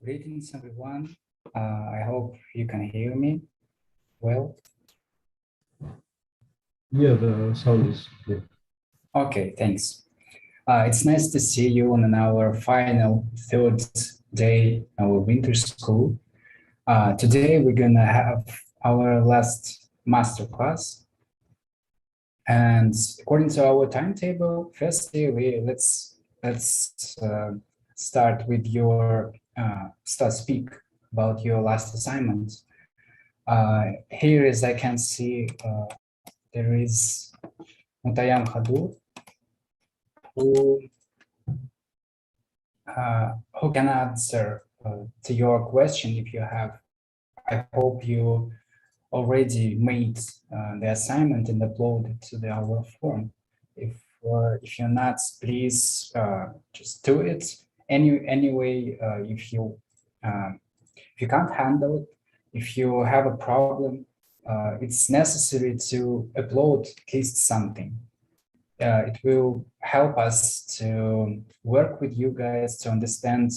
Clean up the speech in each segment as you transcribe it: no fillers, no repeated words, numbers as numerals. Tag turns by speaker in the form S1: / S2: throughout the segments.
S1: Greetings, everyone. I hope you can hear me well.
S2: Yeah, the sound is good.
S1: Okay, thanks. It's nice to see you on our final third day of our winter school. Today we're gonna have our last masterclass, and according to our timetable, firstly let's start with your speak about your last assignment. Here, as I can see, there is Mutayam Hadur, who can answer to your question if you have. I hope you already made the assignment and uploaded to our form. If you're not, please just do it. Anyway, if you can't handle it, if you have a problem, it's necessary to upload at least something. It will help us to work with you guys to understand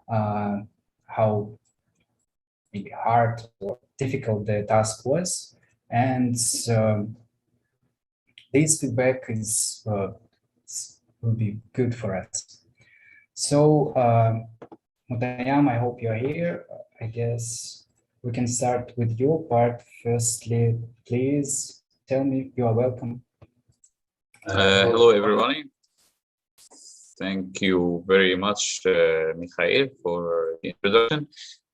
S1: how maybe hard or difficult the task was. And this feedback will be good for us. So, Mutayam, I hope you're here. I guess we can start with your part. Firstly, please tell me you are welcome.
S3: Hello, everybody. Thank you very much, Mikhail, for the introduction.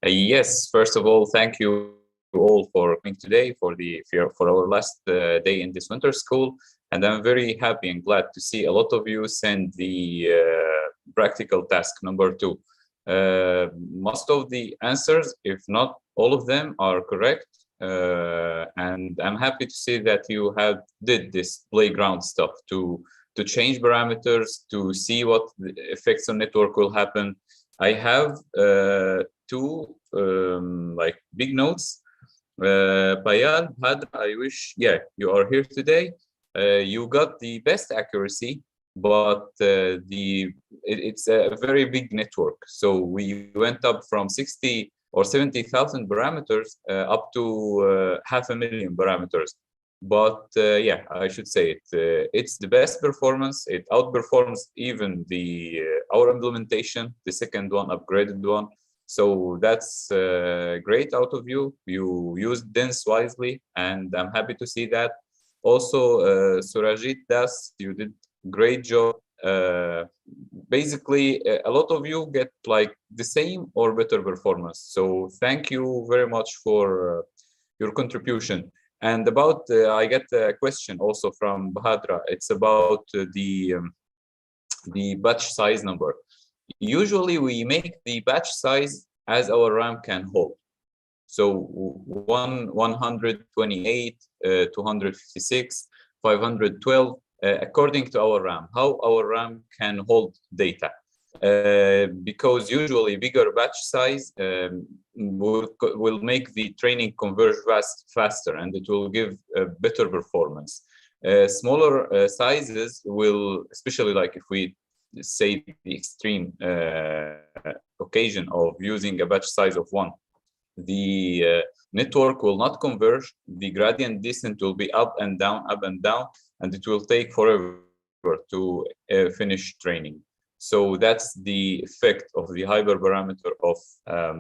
S3: Yes, first of all, thank you all for coming today for our last day in this winter school. And I'm very happy and glad to see a lot of you send the practical task number 2. Most of the answers, if not all of them, are correct. And I'm happy to see that you did this playground stuff to change parameters, to see what the effects on network will happen. I have 2 like big notes. Payal, Had, I wish, yeah, you are here today. You got the best accuracy, but it's a very big network. So we went up from 60 or 70,000 parameters up to 500,000 parameters. But yeah, I should say it's the best performance. It outperforms even our implementation, the second one, upgraded one. So that's great out of you. You used dense wisely, and I'm happy to see that. Also, Surajit Das, you did great job. Basically, a lot of you get like the same or better performance. So thank you very much for your contribution. And about, I get a question also from Bahadra. It's about the batch size number. Usually we make the batch size as our RAM can hold. So 128, 256, 512, according to our RAM, how our RAM can hold data. Because usually bigger batch size will make the training converge faster, and it will give better performance. Smaller sizes will, especially like if we say the extreme occasion of using a batch size of 1, the network will not converge. The gradient descent will be up and down, and it will take forever to finish training. So that's the effect of the hyperparameter of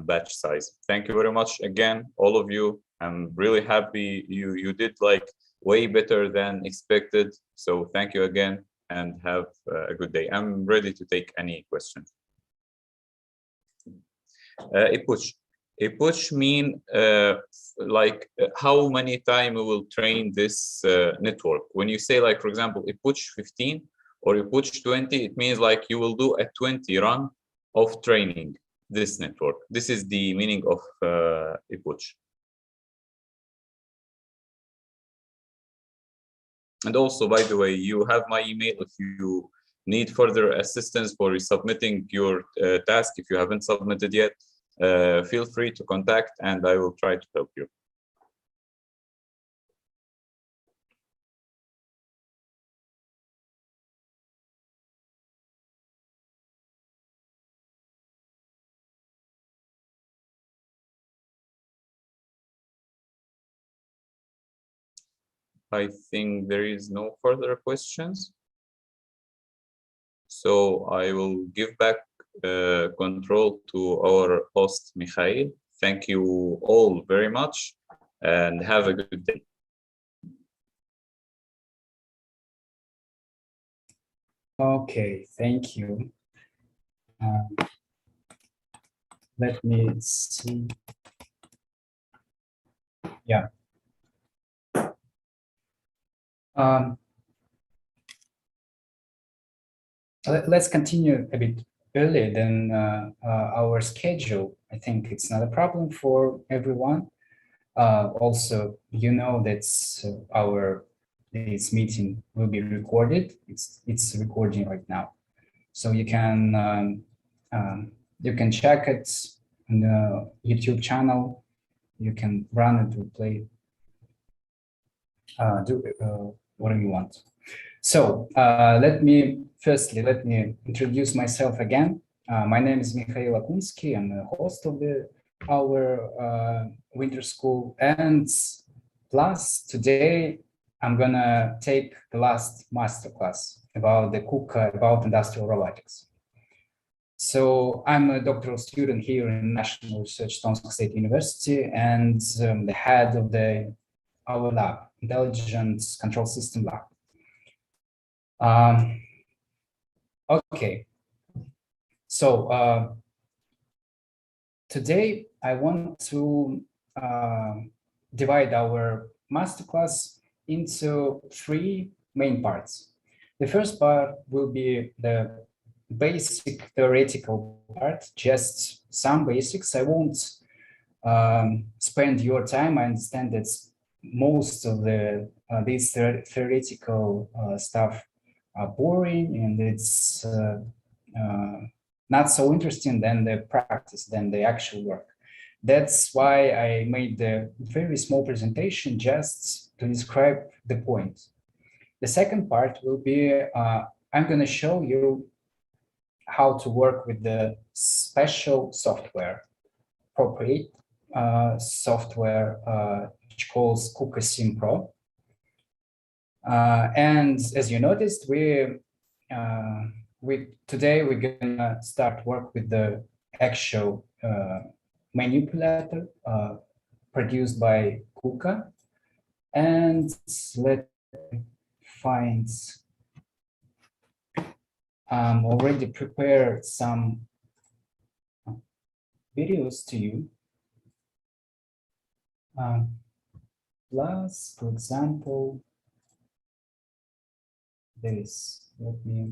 S3: batch size. Thank you very much again, all of you. I'm really happy you did like way better than expected. So thank you again and have a good day. I'm ready to take any questions. A push mean like how many time we will train this network. When you say like, for example, a push 15 or a push 20, it means like you will do a 20 run of training this network. This is the meaning of a push. And also, by the way, you have my email if you need further assistance for submitting your task. If you haven't submitted yet, feel free to contact and I will try to help you. I think there is no further questions. So I will give back control to our host, Mikhail. Thank you all very much and have a good day.
S1: Okay, thank you. Let me see. Yeah. Let's continue a bit earlier than our schedule. I think it's not a problem for everyone. Also, you know that this meeting will be recorded. It's recording right now, so you can check it on the YouTube channel. You can run it, replay, do whatever you want. So let me introduce myself again. My name is Mikhail Akunsky. I'm the host of our winter school, and plus today I'm gonna take the last masterclass about about industrial robotics. So I'm a doctoral student here in National Research Tomsk State University, and the head of our lab, Intelligent Control System Lab. Okay, so today I want to divide our masterclass into three main parts. The first part will be the basic theoretical part, just some basics. I won't spend your time. I understand that most of these theoretical stuff are boring, and it's not so interesting than the practice, than the actual work. That's why I made the very small presentation just to describe the point. The second part will be, I'm going to show you how to work with the special software, appropriate software, which calls Kuka Sim Pro. And as you noticed, today we're gonna start work with the actual manipulator produced by Kuka. And let's find, already prepared some videos to you. Plus, for example, this. Let me.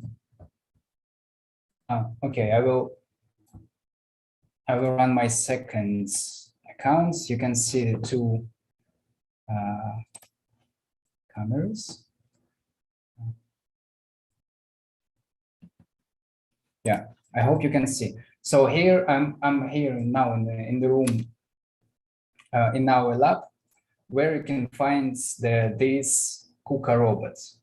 S1: Okay, I will run my second account. You can see the two cameras. Yeah, I hope you can see. So here I'm here now in the room in our lab, where you can find these Kuka robots.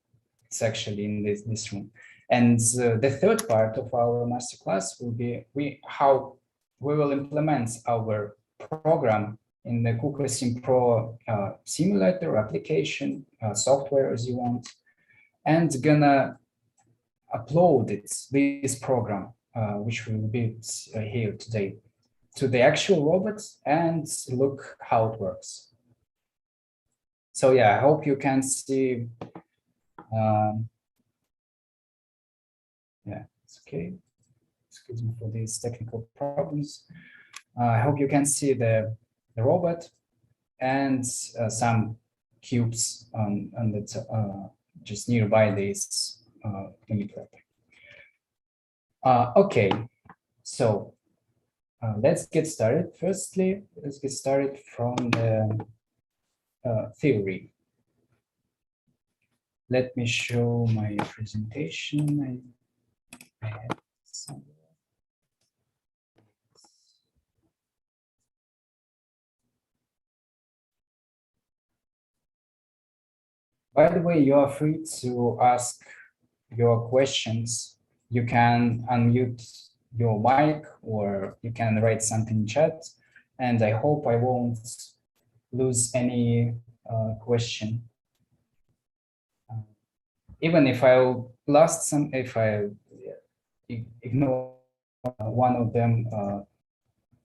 S1: It's actually in this room. And the third part of our masterclass will be how we will implement our program in the Kuka Sim Pro simulator application, software as you want, and gonna upload this program, which will be here today, to the actual robots and look how it works. So yeah, I hope you can see. Yeah, it's okay. Excuse me for these technical problems. I hope you can see the robot and some cubes on the just nearby this manipulator. Okay, so let's get started. Firstly, let's get started from the theory. Let me show my presentation. I have some. By the way, you are free to ask your questions. You can unmute your mic, or you can write something in chat. And I hope I won't lose any question. even if I lost some, if I ignore one of them,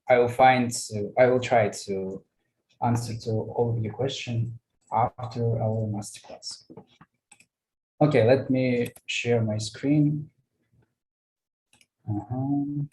S1: I will try to answer to all of your questions after our masterclass. Okay, let me share my screen. Let me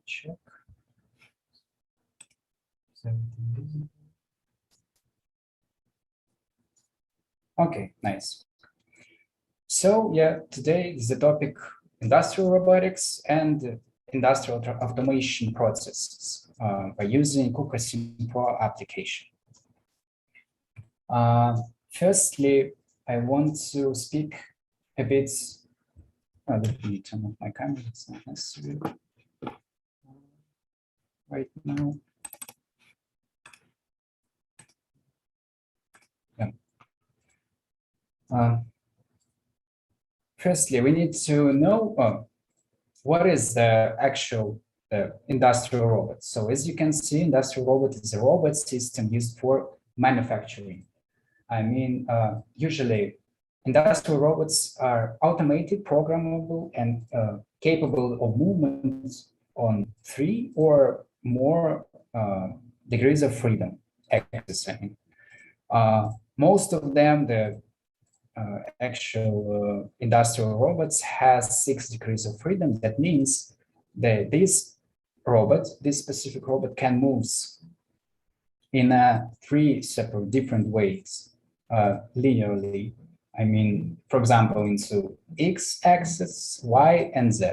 S1: check. Okay, nice. So yeah, today is the topic industrial robotics and industrial automation processes by using Kuka Sim Pro application. Firstly, I want to speak a bit. Let me turn off my camera. It's not necessary right now. Yeah. Firstly, we need to know what is the actual industrial robot. So as you can see, industrial robot is a robot system used for manufacturing. I mean, usually industrial robots are automated, programmable, and capable of movement on 3 or more degrees of freedom. Most of them, the actual industrial robots, has 6 degrees of freedom. That means that this specific robot can move in 3 separate different ways, linearly. I mean, for example, into x-axis, y, and z.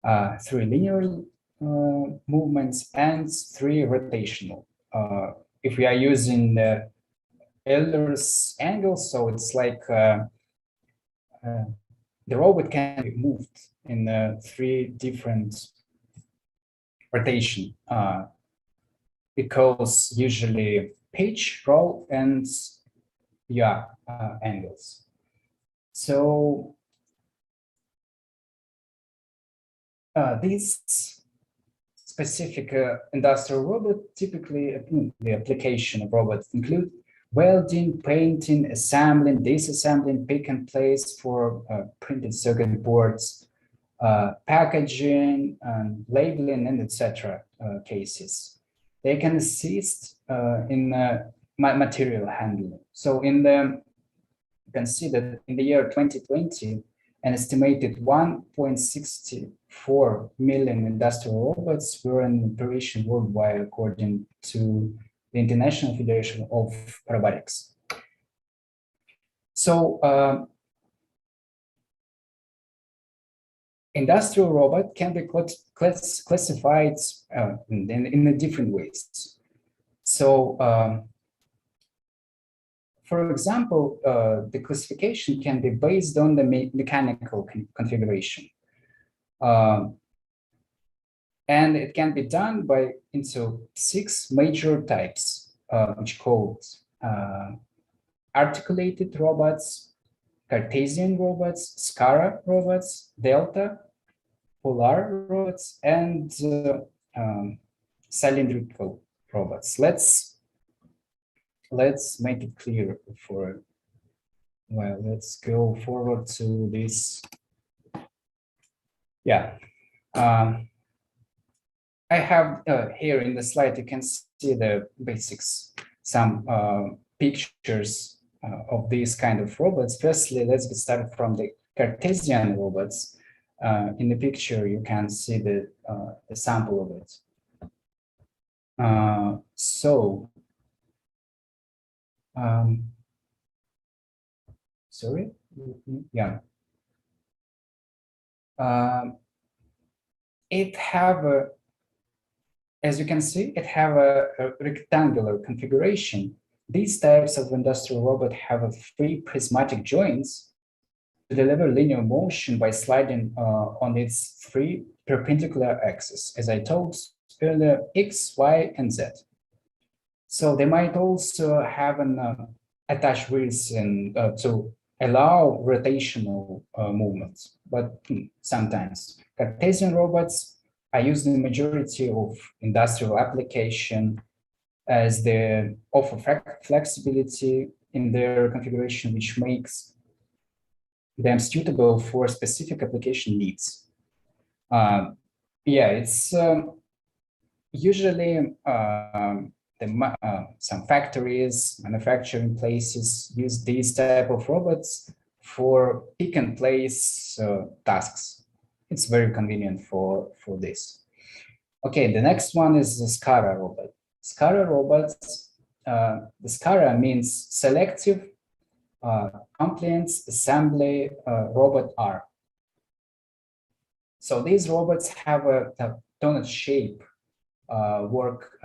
S1: 3 linear movements and 3 rotational. If we are using the Euler's angle, so it's like the robot can be moved in 3 different rotation. It calls usually pitch, roll, and yaw angles. So this specific industrial robot, typically the application of robots include welding, painting, assembling, disassembling, pick and place for printed circuit boards, packaging, labeling, and etc. Cases. They can assist in material handling. So you can see that in the year 2020, an estimated 1.64 million industrial robots were in operation worldwide, according to the International Federation of Robotics. So industrial robot can be classified in different ways. So for example, the classification can be based on the mechanical configuration. And it can be done into 6 major types, which called articulated robots, Cartesian robots, SCARA robots, Delta, Polar robots, and cylindrical robots. Let's make it clear for, well, let's go forward to this. Yeah. I have here in the slide, you can see the basics, some pictures of these kind of robots. Firstly, let's get started from the Cartesian robots. In the picture, you can see the sample of it. Sorry, yeah. It have a, as you can see, it have a rectangular configuration. These types of industrial robot have 3 prismatic joints deliver linear motion by sliding on its three perpendicular axes, as I told earlier, X, Y, and Z. So they might also have an attached wheels and to allow rotational movements, but sometimes. Cartesian robots are used in the majority of industrial application as they offer flexibility in their configuration, which makes them suitable for specific application needs. Yeah, it's usually some factories, manufacturing places use these type of robots for pick and place tasks. It's very convenient for this. Okay, the next one is the SCARA robot. SCARA robots, the SCARA means selective compliance assembly robot arm. So these robots have a donut shape work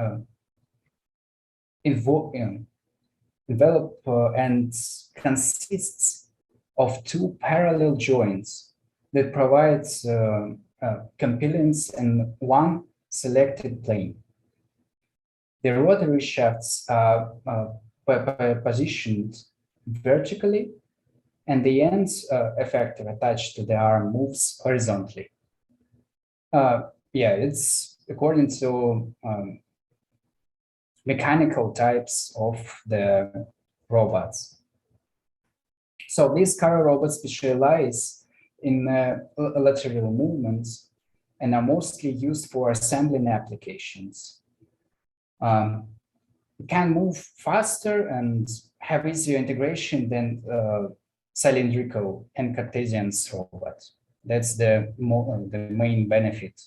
S1: develop and consists of two parallel joints that provides compliance in one selected plane. The rotary shafts are positioned vertically, and the ends effector attached to the arm moves horizontally. Yeah, it's according to mechanical types of the robots. So these SCARA robots specialize in lateral movements and are mostly used for assembling applications. Can move faster and have easier integration than cylindrical and Cartesian robots. That's the main benefit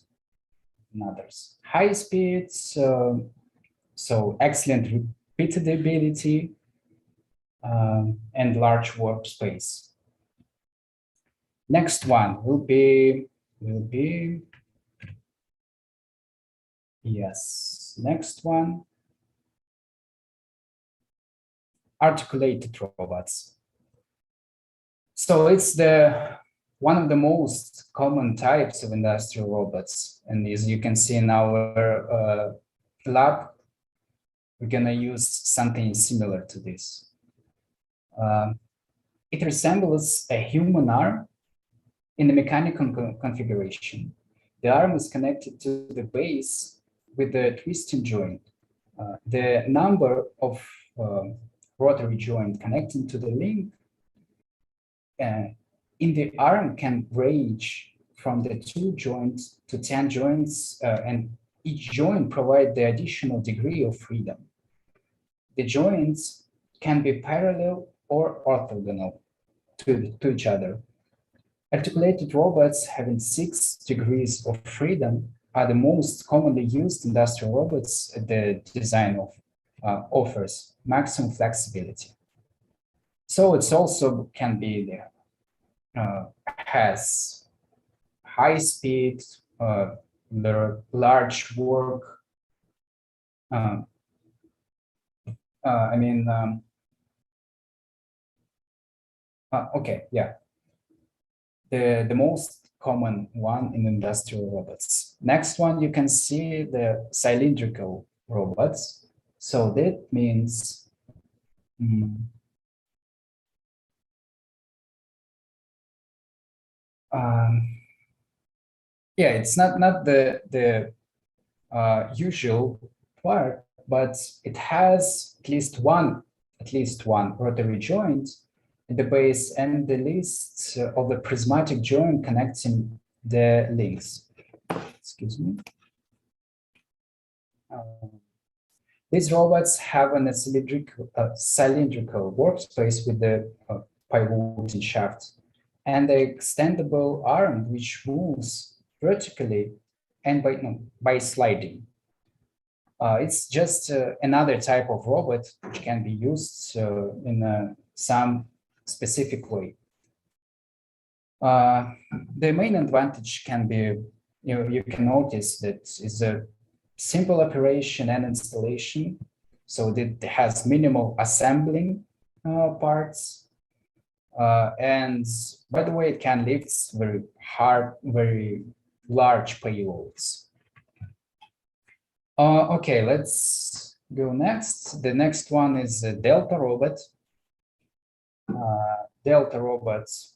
S1: in others. High speeds, so excellent repeatability and large workspace. Next one will be yes. Next one, articulated robots. So it's one of the most common types of industrial robots, and as you can see in our lab, we're gonna use something similar to this. It resembles a human arm in the mechanical configuration. The arm is connected to the base with the twisting joint. The number of rotary joint connecting to the link in the arm can range from the 2 joints to 10 joints, and each joint provides the additional degree of freedom. The joints can be parallel or orthogonal to each other. Articulated robots having 6 degrees of freedom are the most commonly used industrial robots. The design of offers maximum flexibility. So it's also can be there. Has high speed, large work. Okay, yeah. The most common one in industrial robots. Next one, you can see the cylindrical robots. So that means yeah, it's not the usual part, but it has at least one rotary joint at the base and the list of the prismatic joint connecting the links. Excuse me. These robots have a cylindrical workspace with the pivoting shaft and the extendable arm, which moves vertically and by sliding. It's just another type of robot which can be used in some specific way. The main advantage can be, you can notice that it's a simple operation and installation, so that it has minimal assembling parts. And by the way, it can lift very hard, very large payloads. Okay, let's go next. The next one is a Delta robot. Delta robots.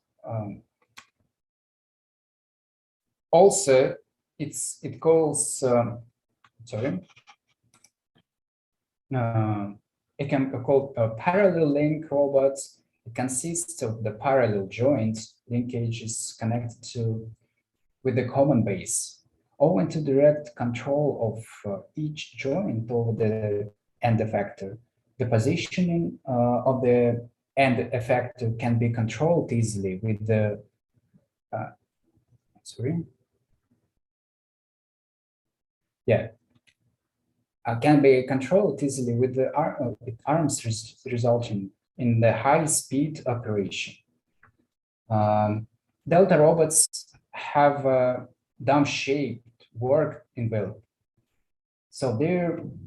S1: Also, it calls sorry. It can be called parallel link robots. It consists of the parallel joints linkages connected to with the common base, owing to direct control of each joint over the end effector. The positioning of the end effector can be controlled easily with the can be controlled easily with the arms resulting in the high-speed operation. Delta robots have a dome-shaped work envelope. So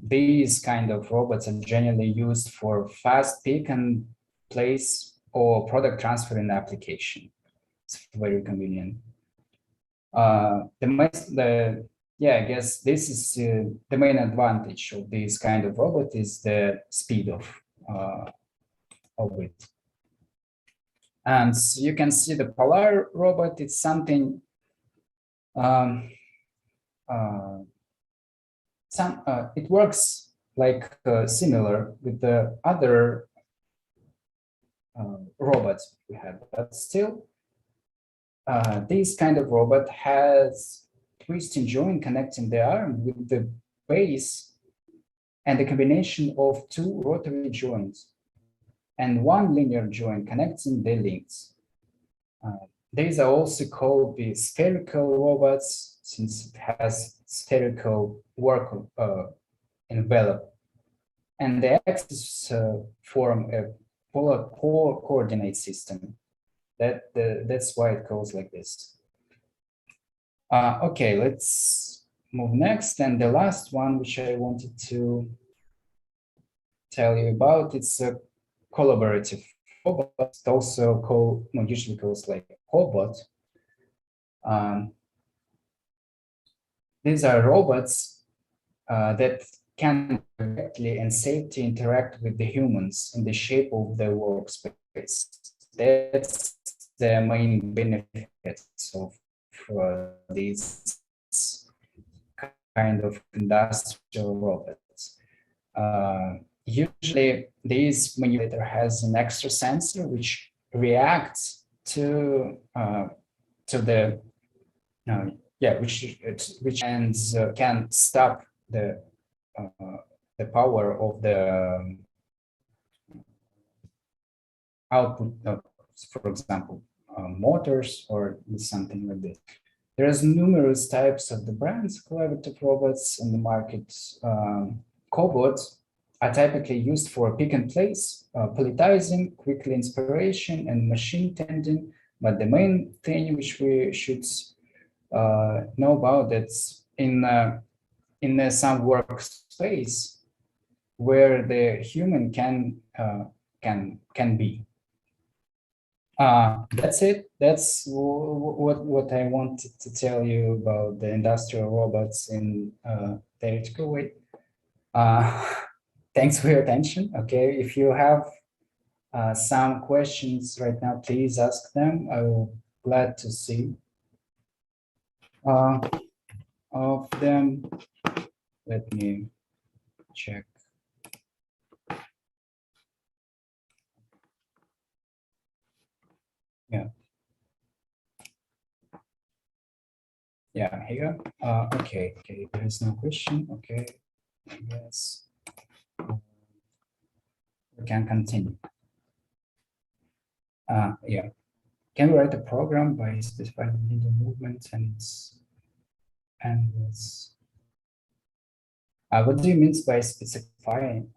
S1: these kind of robots are generally used for fast pick and place or product transfer in application. It's very convenient. I guess this is the main advantage of this kind of robot is the speed of it. And you can see the Polar robot. It's something it works like similar with the other robots we had, but still this kind of robot has twisting joint connecting the arm with the base and the combination of two rotary joints and one linear joint connecting the links. These are also called the spherical robots since it has spherical work envelope. And the axes form a polar coordinate system. That's why it goes like this. Okay, let's move next. And the last one, which I wanted to tell you about, it's a collaborative robot, also called, usually calls like cobot. These are robots that can directly and safely interact with the humans in the shape of the workspace. That's the main benefits of these kind of industrial robots. Usually, this manipulator has an extra sensor which reacts to the which ends can stop the power of the output of, for example, motors or something like this. There's numerous types of the brands collaborative robots in the market. Cobots are typically used for pick and place, palletizing, quickly inspiration, and machine tending. But the main thing which we should know about that's in some workspace where the human can be. That's it. That's what I wanted to tell you about the industrial robots in theoretical way. Thanks for your attention. Okay, if you have some questions right now, please ask them. I will be glad to see of them. Let me check. Yeah. Yeah, here. Okay, there is no question. Okay, I guess we can continue. Yeah. Can we write a program by specifying the movement and what do you mean by specifying?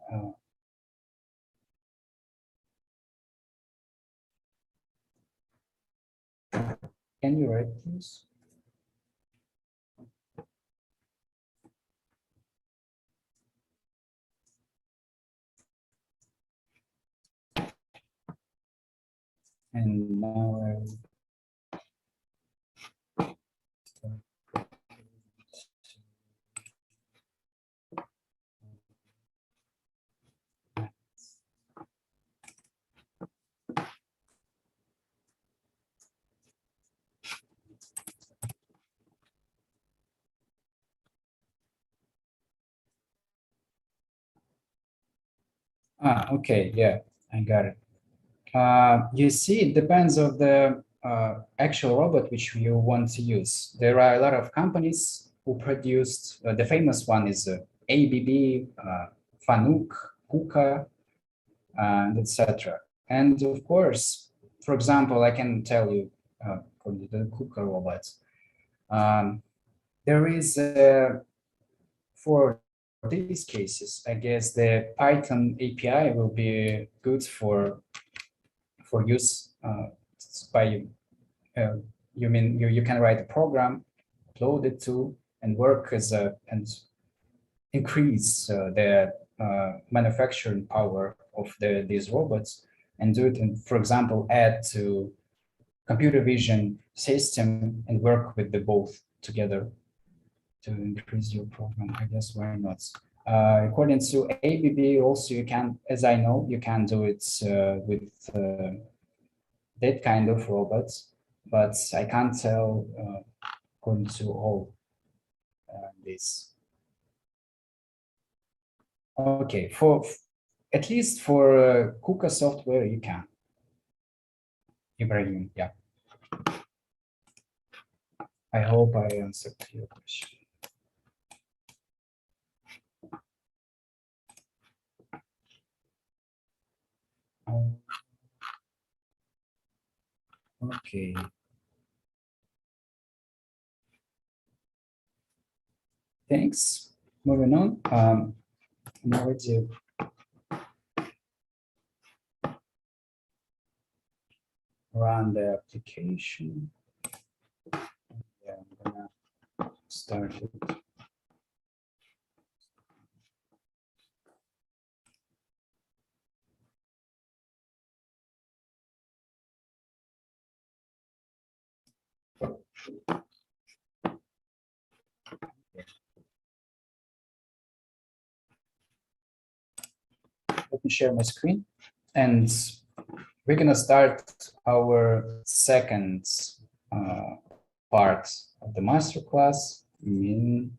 S1: Can you write this? And now okay, yeah, I got it. You see, it depends on the actual robot which you want to use. There are a lot of companies who produced, the famous one is ABB, Fanuc, Kuka, and etc. And of course, for example, I can tell you for the Kuka robots, there is for these cases, I guess the Python API will be good for use by you mean you can write a program, upload it to, and work as a and increase the manufacturing power of these robots and do it, and for example, add to computer vision system and work with the both together to increase your program. I guess why not? According to ABB, also you can, as I know, you can do it with that kind of robots, but I can't tell according to all this. Okay, for at least for Kuka software, you can. Ibrahim, yeah. I hope I answered your question. Okay. Thanks. Moving on. Now it's run the application. Yeah, I'm gonna start it. Let me share my screen, and we're gonna start our second part of the masterclass in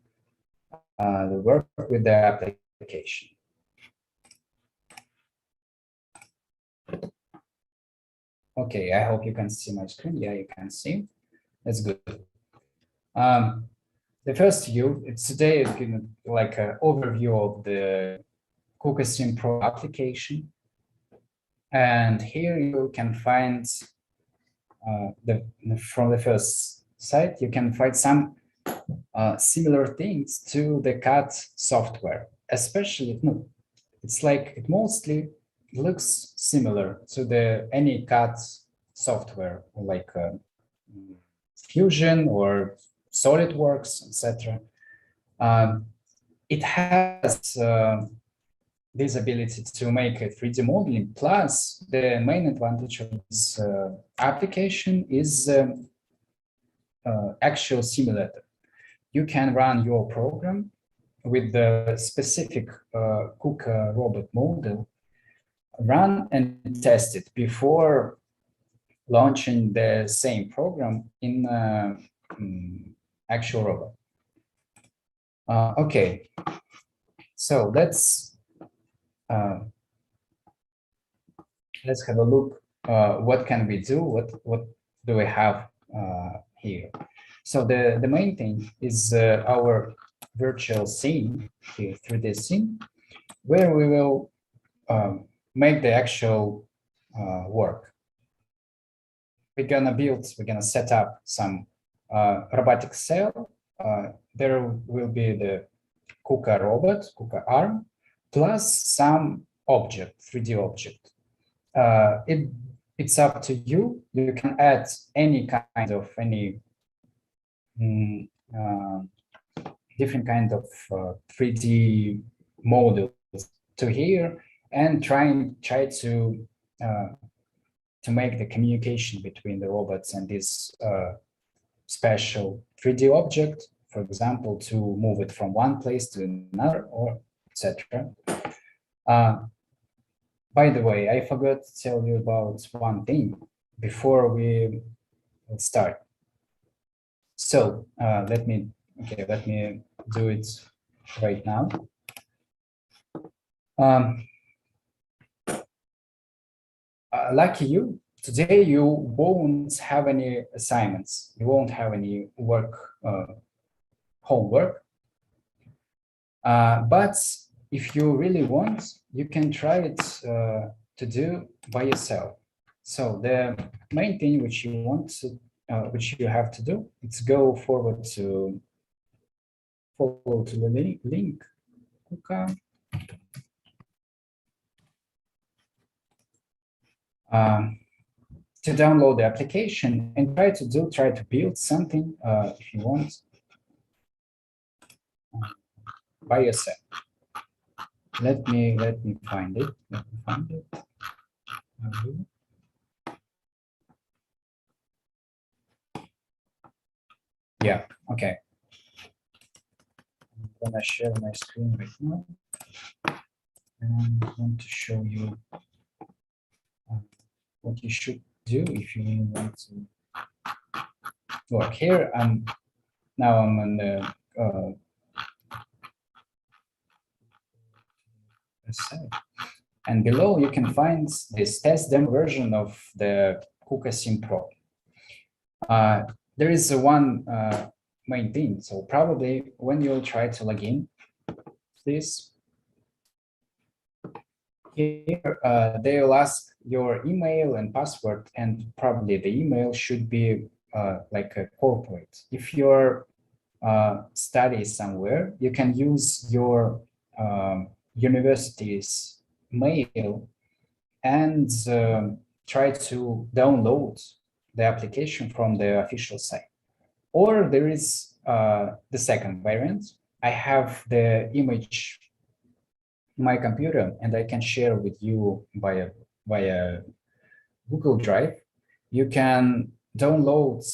S1: the work with the application. Okay, I hope you can see my screen. Yeah, you can see. That's good. The first view, it's today is like an overview of the Kuka Sim Pro application. And here you can find from the first site, you can find some similar things to the CAD software, especially, no, it's like it mostly looks similar to the any CAD software like Fusion or SolidWorks, etc. It has this ability to make a 3D modeling. Plus, the main advantage of this application is actual simulator. You can run your program with the specific Kuka robot model, run and test it before launching the same program in actual robot. Okay, so let's have a look. What can we do? What do we have here? So the main thing is our virtual scene here, 3D scene, where we will make the actual work. We're gonna set up some robotic cell. There will be the Kuka robot, Kuka arm, plus some object, 3D object. It's up to you. You can add any kind of different kind of 3D models to here and try to to make the communication between the robots and this special 3D object, for example, to move it from one place to another, or etc. By the way, I forgot to tell you about one thing before we start. So let me do it right now. Lucky you, today you won't have any assignments. You won't have any homework. But if you really want, you can try it to do by yourself. So the main thing which you want to, which you have to do, is go forward to follow to the link, Kuka. To download the application and try to build something if you want by yourself. Let me find it. Yeah, okay. I'm gonna share my screen right now, and I want to show you what you should do if you really want to work here. Now I'm on the site, and below you can find this test demo version of the Kuka Sim Pro. There is one main thing. So probably when you'll try to log in, please, here they'll ask your email and password, and probably the email should be like a corporate. If your study somewhere, you can use your university's mail and try to download the application from the official site. Or there is the second variant. I have the image in my computer and I can share with you via Google Drive. You can download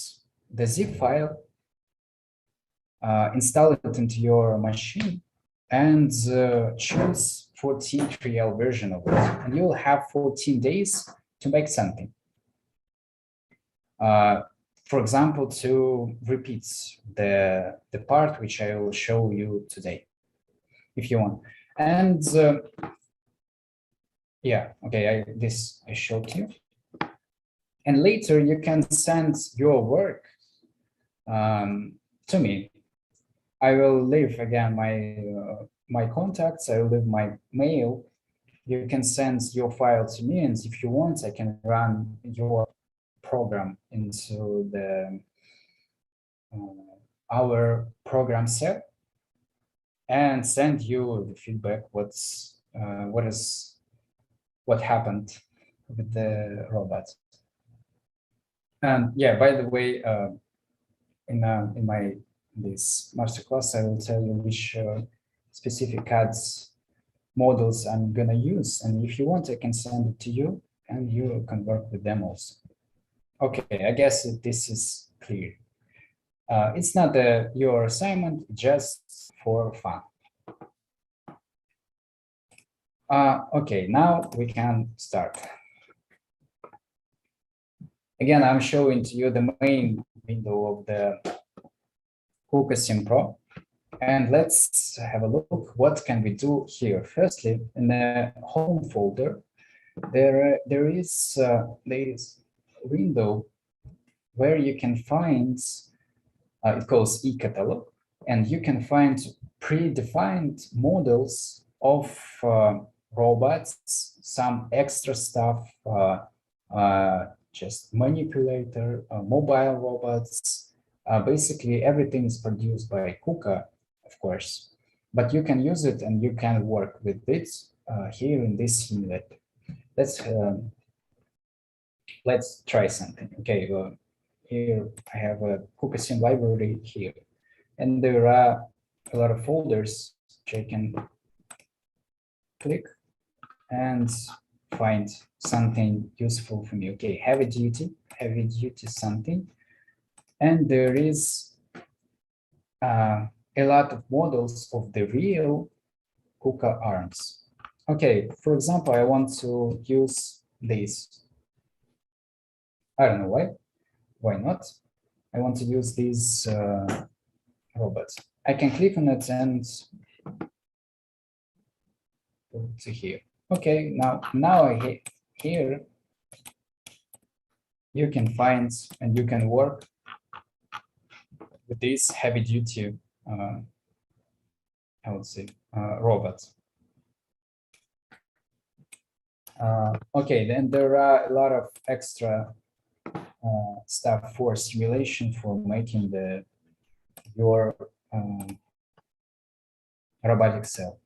S1: the zip file, install it into your machine, and choose 14 trial version of it. And you'll have 14 days to make something. For example, to repeat the part which I will show you today, if you want. And yeah, okay, I showed you. And later you can send your work to me. I will leave again my contacts. I will leave my mail. You can send your file to me, and if you want, I can run your program into the our program set and send you the feedback. What happened with the robot. And yeah, by the way, in this masterclass, I will tell you which specific CADs models I'm gonna use, and if you want, I can send it to you, and you can work with them also. Okay, I guess this is clear. It's not your assignment, just for fun. Okay, now we can start. Again, I'm showing to you the main window of the Kuka Sim Pro. And let's have a look. What can we do here? Firstly, in the home folder, there is a window where you can find, it calls e-catalog, and you can find predefined models of robots, some extra stuff, just manipulator, mobile robots. Basically, everything is produced by Kuka, of course, but you can use it and you can work with it here in this simulator. Let's try something. Okay, well, here I have a Kuka Sim library here, and there are a lot of folders which I can click and find something useful for me. Okay, heavy duty something. And there is a lot of models of the real Kuka arms. Okay, for example, I want to use this. I don't know why. Why not? I want to use these robots. I can click on it and go to here. Okay, now I hit here. You can find and you can work with this heavy duty, I would say, robots. Okay, then there are a lot of extra stuff for simulation for making your robotic cell.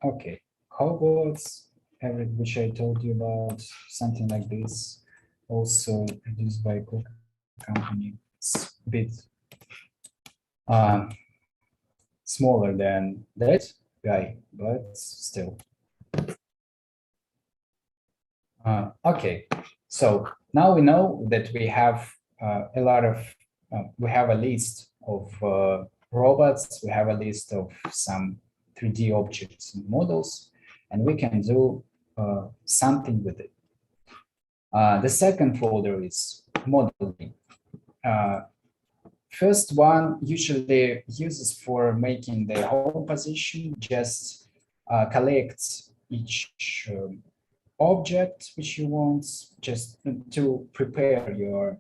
S1: Okay, cobots, which I told you about, something like this, also produced by Kuka company. It's a bit smaller than that guy, but still. Okay, so now we know that we have a lot of, we have a list of robots, we have a list of some 3D objects and models, and we can do something with it. The second folder is modeling. First one usually uses for making the home position, just collects each object which you want, just to prepare your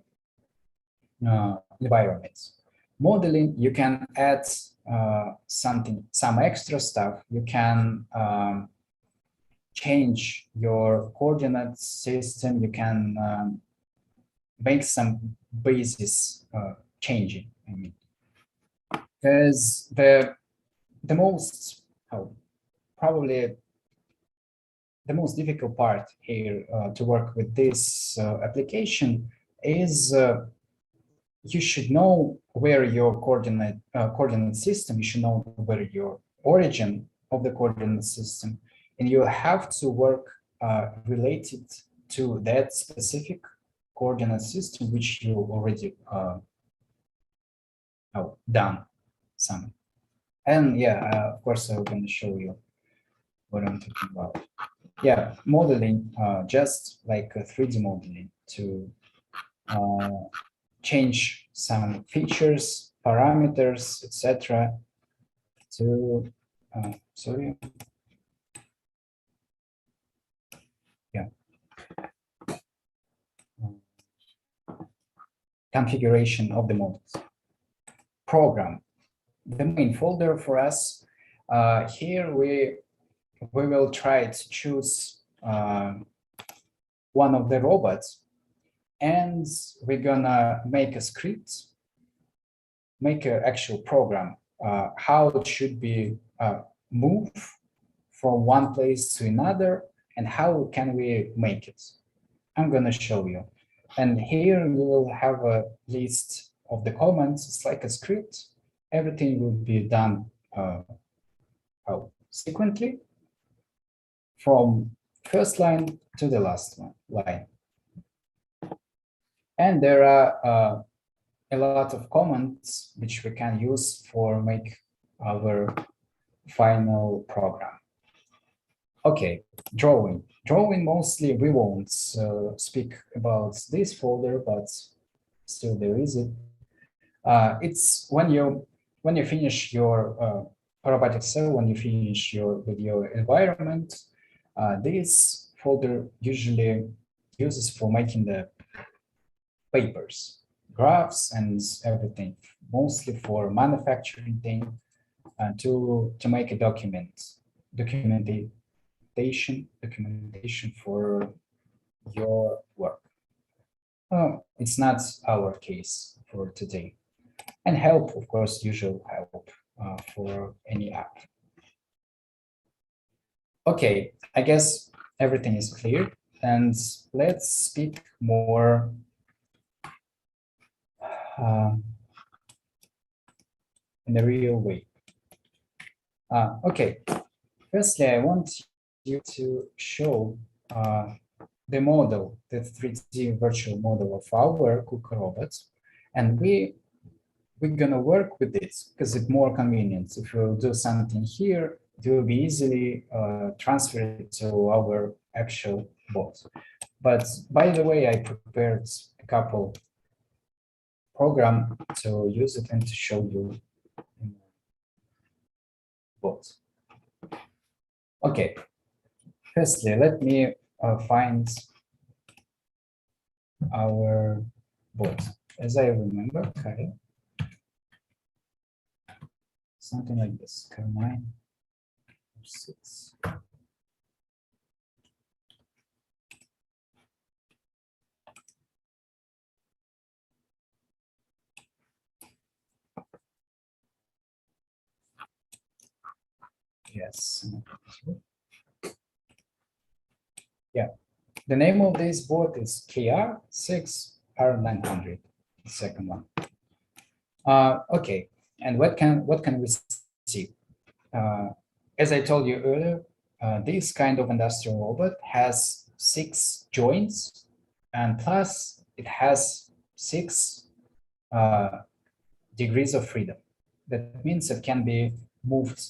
S1: environment. Modeling, you can add some extra stuff. You can change your coordinate system. You can make some basis changing. I mean, because the most probably the most difficult part here to work with this application is you should know where your coordinate system, you should know where your origin of the coordinate system, and you have to work related to that specific coordinate system which you already done some. And yeah, of course, I'm going to show you what I'm talking about. Yeah, modeling, just like 3D modeling to change some features, parameters, etc. to, sorry. Yeah. Configuration of the models. Program. The main folder for us. Here we will try to choose one of the robots, and we're gonna make a script, make an actual program, how it should be moved from one place to another, and how can we make it. I'm gonna show you. And here we will have a list of the commands. It's like a script. Everything will be done sequentially from first line to the last line. And there are a lot of commands which we can use for make our final program. Okay, drawing. Drawing mostly we won't speak about this folder, but still there is it. It's when you finish your robotic cell, when you finish with your environment, this folder usually uses for making the papers, graphs, and everything, mostly for manufacturing thing, to make a documentation for your work. It's not our case for today. And help, of course, usual help for any app. Okay, I guess everything is clear, and let's speak more in a real way. Okay, Firstly, I want you to show the model, the 3D virtual model of our Kuka robots, and we're gonna work with this because it's more convenient. If we'll do something here, it will be easily transferred to our actual bot. But by the way, I prepared a couple program to use it and to show you bot. Okay, firstly, let me find our bot. As I remember, Kyle, something like this, Kyle 9 or 6. Yes. Yeah. The name of this bot is KR6R900, the second one. Okay, and what can we see? As I told you earlier, this kind of industrial robot has 6 joints, and plus it has 6 degrees of freedom. That means it can be moved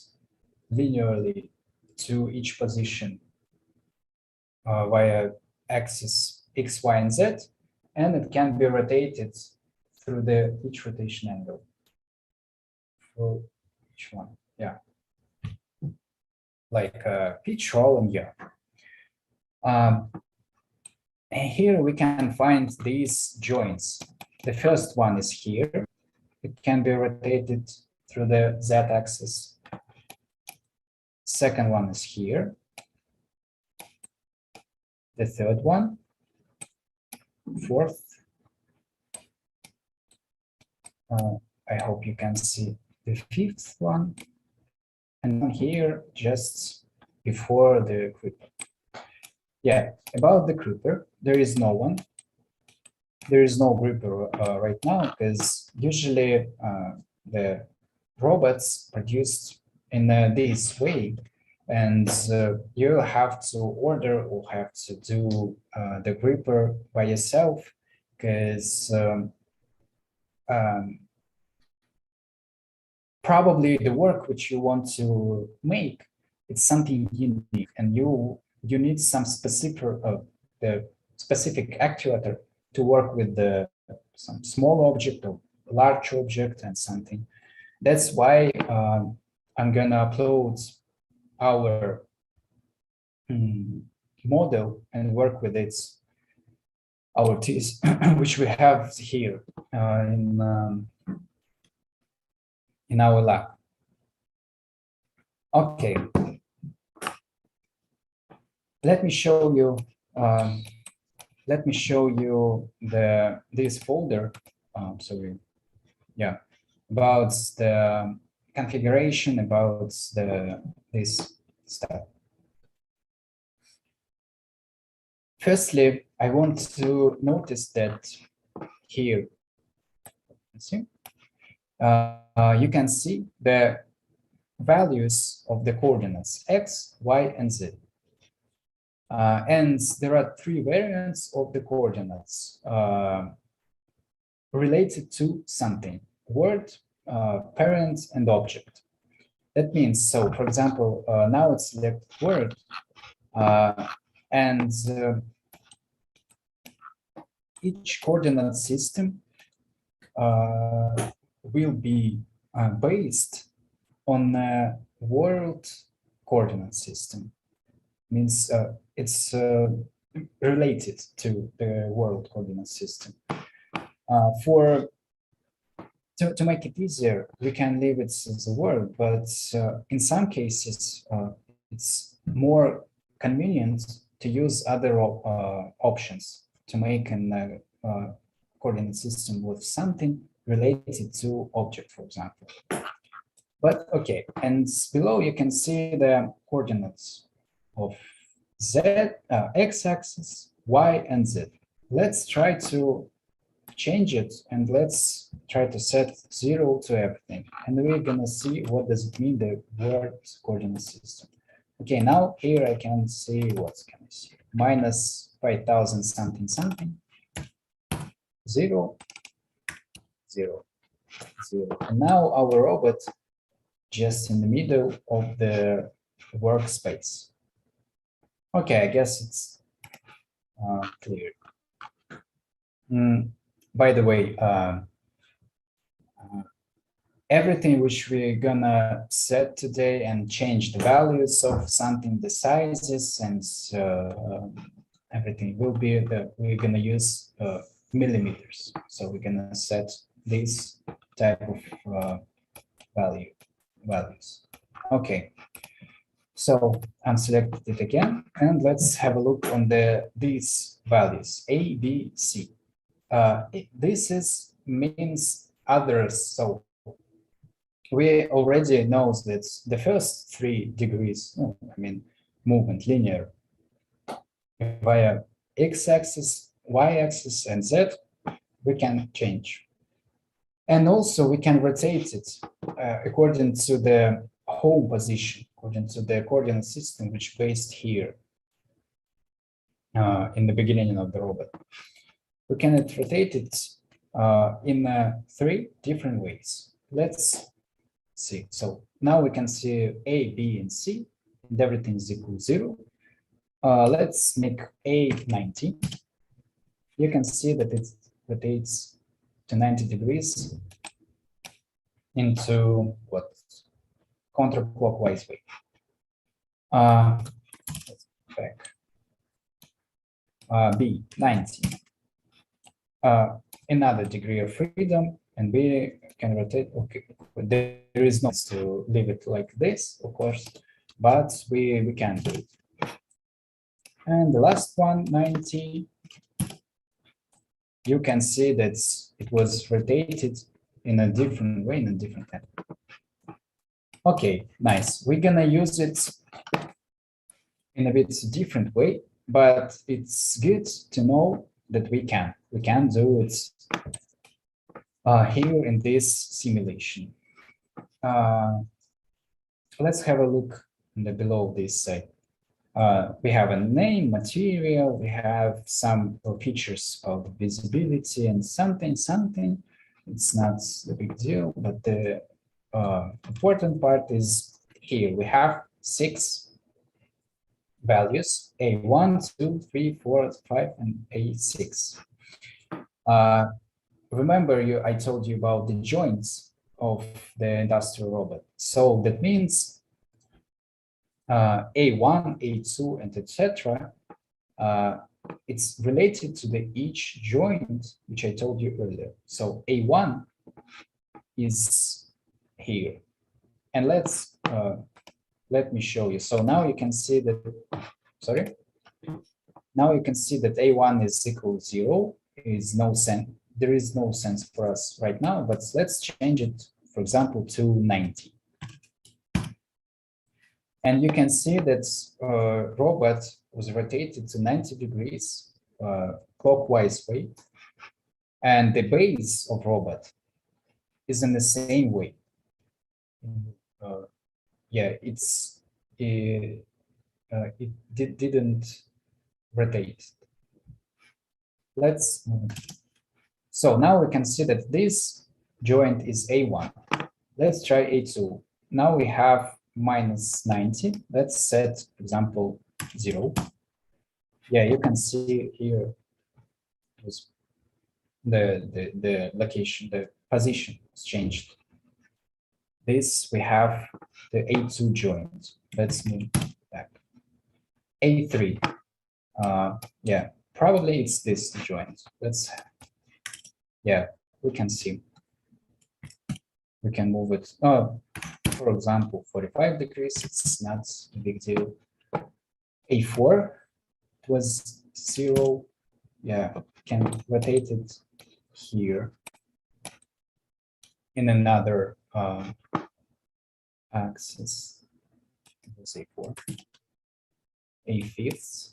S1: linearly to each position via axis X, Y, and Z, and it can be rotated through each rotation angle. For each one, yeah. Like pitch, roll, and yaw. And here we can find these joints. The first one is here. It can be rotated through the Z-axis. Second one is here. The third one, fourth. I hope you can see the fifth one. And here, just before the creeper. Yeah, about the creeper, there is no one. There is no creeper right now because usually the robots produced in this way, and you have to order or have to do the gripper by yourself because probably the work which you want to make, it's something unique, and you need some specific the specific actuator to work with some small object or large object and something. That's why I'm gonna upload our model and work with our teas, which we have here in our lab. Okay, let me show you. Let me show you this folder. About the configuration, about this stuff. Firstly, I want to notice that here, you can see the values of the coordinates X, Y, and Z. And there are 3 variants of the coordinates related to something: word, parent, and object. That means, so for example, now it's select word, and each coordinate system will be based on a world coordinate system. Means it's related to the world coordinate system. To make it easier, we can leave it as a word, but in some cases, it's more convenient to use other options to make a coordinate system with something related to object, for example. But okay, and below you can see the coordinates of Z, X-axis, Y, and Z. Let's try to change it, and let's try to set 0 to everything. And we're gonna see what does it mean, the word coordinate system. Okay, now here I can see, what can I see? Minus 5,000 something something, 0, 0, 0. And now our robot just in the middle of the workspace. Okay, I guess it's clear. By the way, everything which we're gonna set today and change the values of something, the sizes and everything will be that we're gonna use millimeters. So we're gonna set this type of values. Okay. So unselect it again, and let's have a look on these values A, B, C. This means others. So we already know that the first 3 degrees, movement linear via x-axis, y-axis, and z, we can change. And also we can rotate it according to the home position, according to the coordinate system, which based here in the beginning of the robot. We can rotate it in 3 different ways. Let's see. So now we can see A, B, and C, and everything is equal to 0. Let's make A 90. You can see that it rotates to 90 degrees into what? Counterclockwise way. Let's go back. B 90. Another degree of freedom, and we can rotate. Okay, there is no to leave it like this, of course, but we can do it. And the last one, 90. You can see that it was rotated in a different way, in a different time. Okay, nice. We're gonna use it in a bit different way, but it's good to know that we can do it here in this simulation. Let's have a look below this side. We have a name, material, we have some features of visibility and something. It's not a big deal, but the important part is here. We have 6 values, A1, 2, 3, 4, 5, and A6. Remember, I told you about the joints of the industrial robot. So that means A1, A2, and etc. It's related to each joint, which I told you earlier. So A1 is here, and let me show you. So now you can see that. Sorry. Now you can see that A1 is equal to 0. Is no sense. There is no sense for us right now, but let's change it, for example, to 90. And you can see that robot was rotated to 90 degrees clockwise way, and the base of robot is in the same way. Yeah, it didn't rotate. So now we can see that this joint is A1. Let's try A2. Now we have minus 90. Let's set, for example, 0. Yeah, you can see here was the location, the position is changed. This we have the A2 joint. Let's move back. A3. Yeah, probably it's this joint. Yeah, we can see. We can move it. For example, 45 degrees. It's not a big deal. A4 it was 0. Yeah, can rotate it here in another axis. Let's say A4. A5.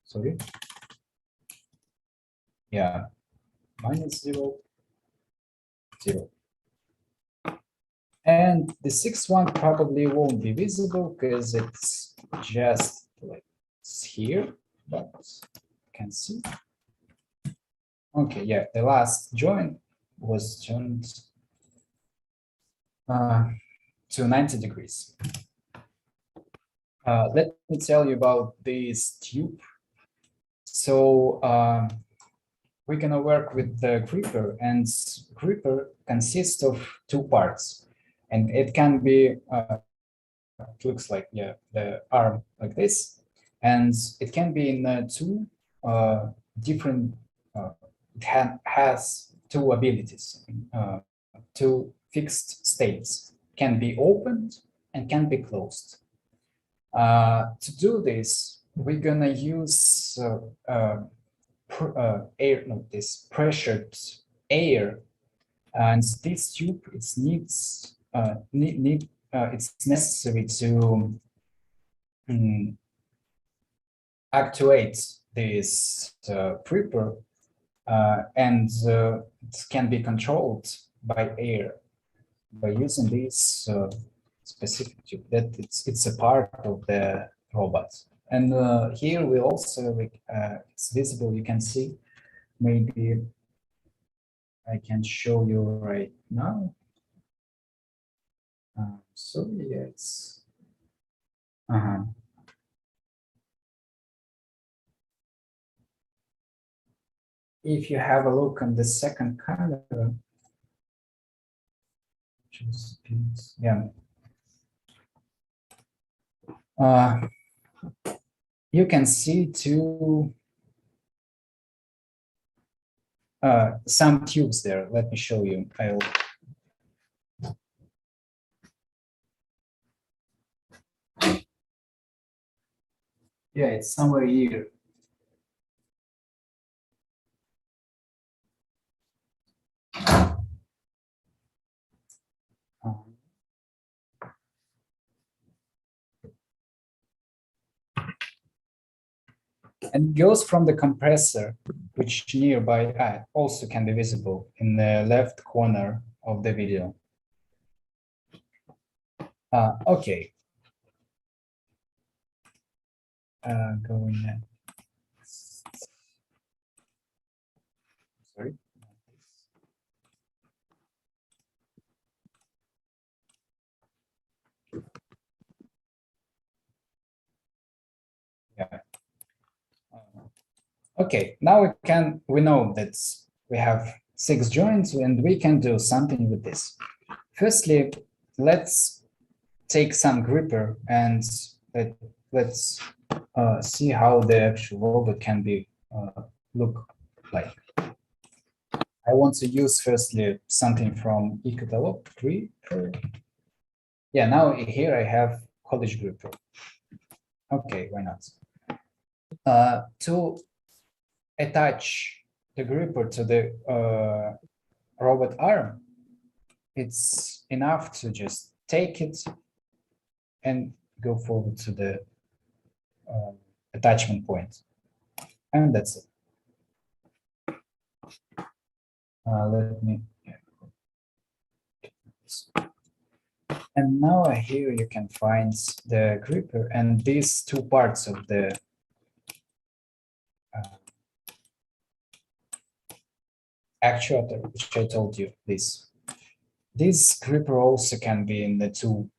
S1: Sorry. Yeah, minus 0, 0. And the sixth one probably won't be visible because it's just like it's here, but you can see. Okay, yeah, the last joint was joined to 90 degrees. Let me tell you about this tube. So we're gonna work with the gripper, and gripper consists of two parts, and it can be it looks like, yeah, the arm like this, and it can be in two different. It has two abilities, two fixed states, can be opened and can be closed. To do this, we're gonna use air, no, this pressured air, and this tube it's it's necessary to actuate this prepper, and it can be controlled by air by using this specific tube that it's a part of the robot. And here we also it's visible. You can see. Maybe I can show you right now. So yeah, it's if you have a look on the second camera, yeah, you can see two some tubes there. Let me show you. Yeah, it's somewhere here. And goes from the compressor, which nearby also can be visible in the left corner of the video. Okay. Going there. Sorry. Yeah. Okay, now we know that we have 6 joints and we can do something with this. Firstly, let's take some gripper and let's see how the actual robot can be look like. I want to use firstly something from e-catalog gripper. Yeah, now here I have college gripper. Okay, why not? To attach the gripper to the robot arm, it's enough to just take it and go forward to the attachment point, and that's it. Let me. And now here you can find the gripper and these two parts of the actuator, which I told you, this gripper also can be in the two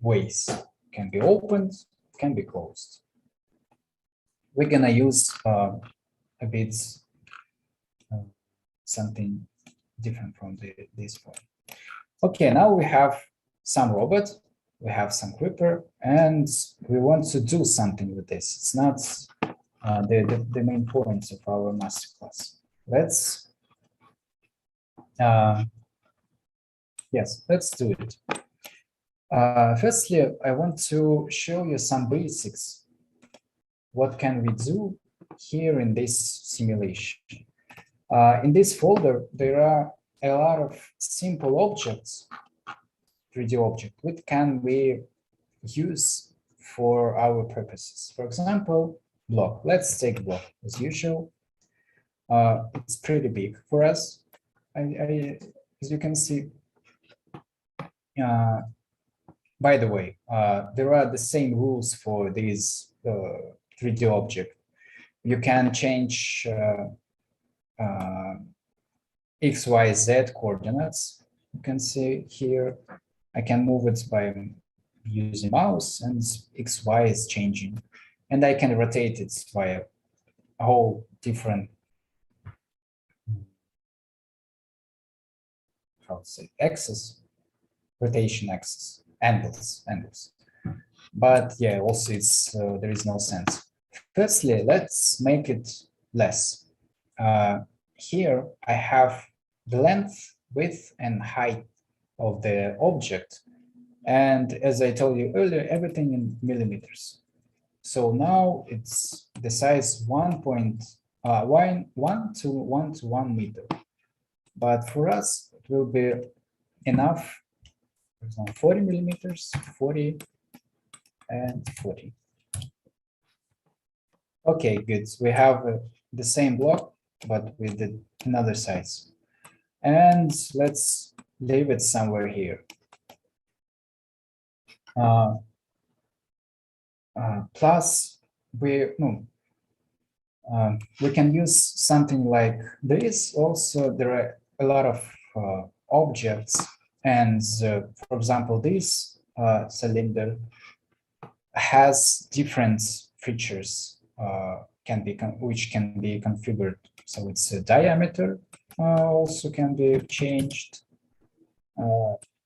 S1: ways. Can be opened, can be closed. We're gonna use a bit something different from this one. Okay, now we have some robot, we have some gripper, and we want to do something with this. It's not the main point of our masterclass. Let's let's do it. Firstly, I want to show you some basics. What can we do here in this simulation? In this folder, there are a lot of simple objects, 3D objects, which can we use for our purposes. For example, block. Let's take block as usual. It's pretty big for us. As you can see, by the way, there are the same rules for these 3D object. You can change X, Y, Z coordinates. You can see here, I can move it by using mouse, and X, Y is changing. And I can rotate it by a whole different, how to say, axis, rotation axis, angles. But yeah, also it's there is no sense. Firstly, let's make it less. Here I have the length, width, and height of the object. And as I told you earlier, everything in millimeters. So now it's the size 1 to 1 meter. But for us, it will be enough, for example, 40 millimeters, 40 and 40. Okay, good. We have the same block, but with another size. And let's leave it somewhere here. Plus, we can use something like this. Also, there are a lot of objects, and for example, this cylinder has different features which can be configured. So its diameter also can be changed,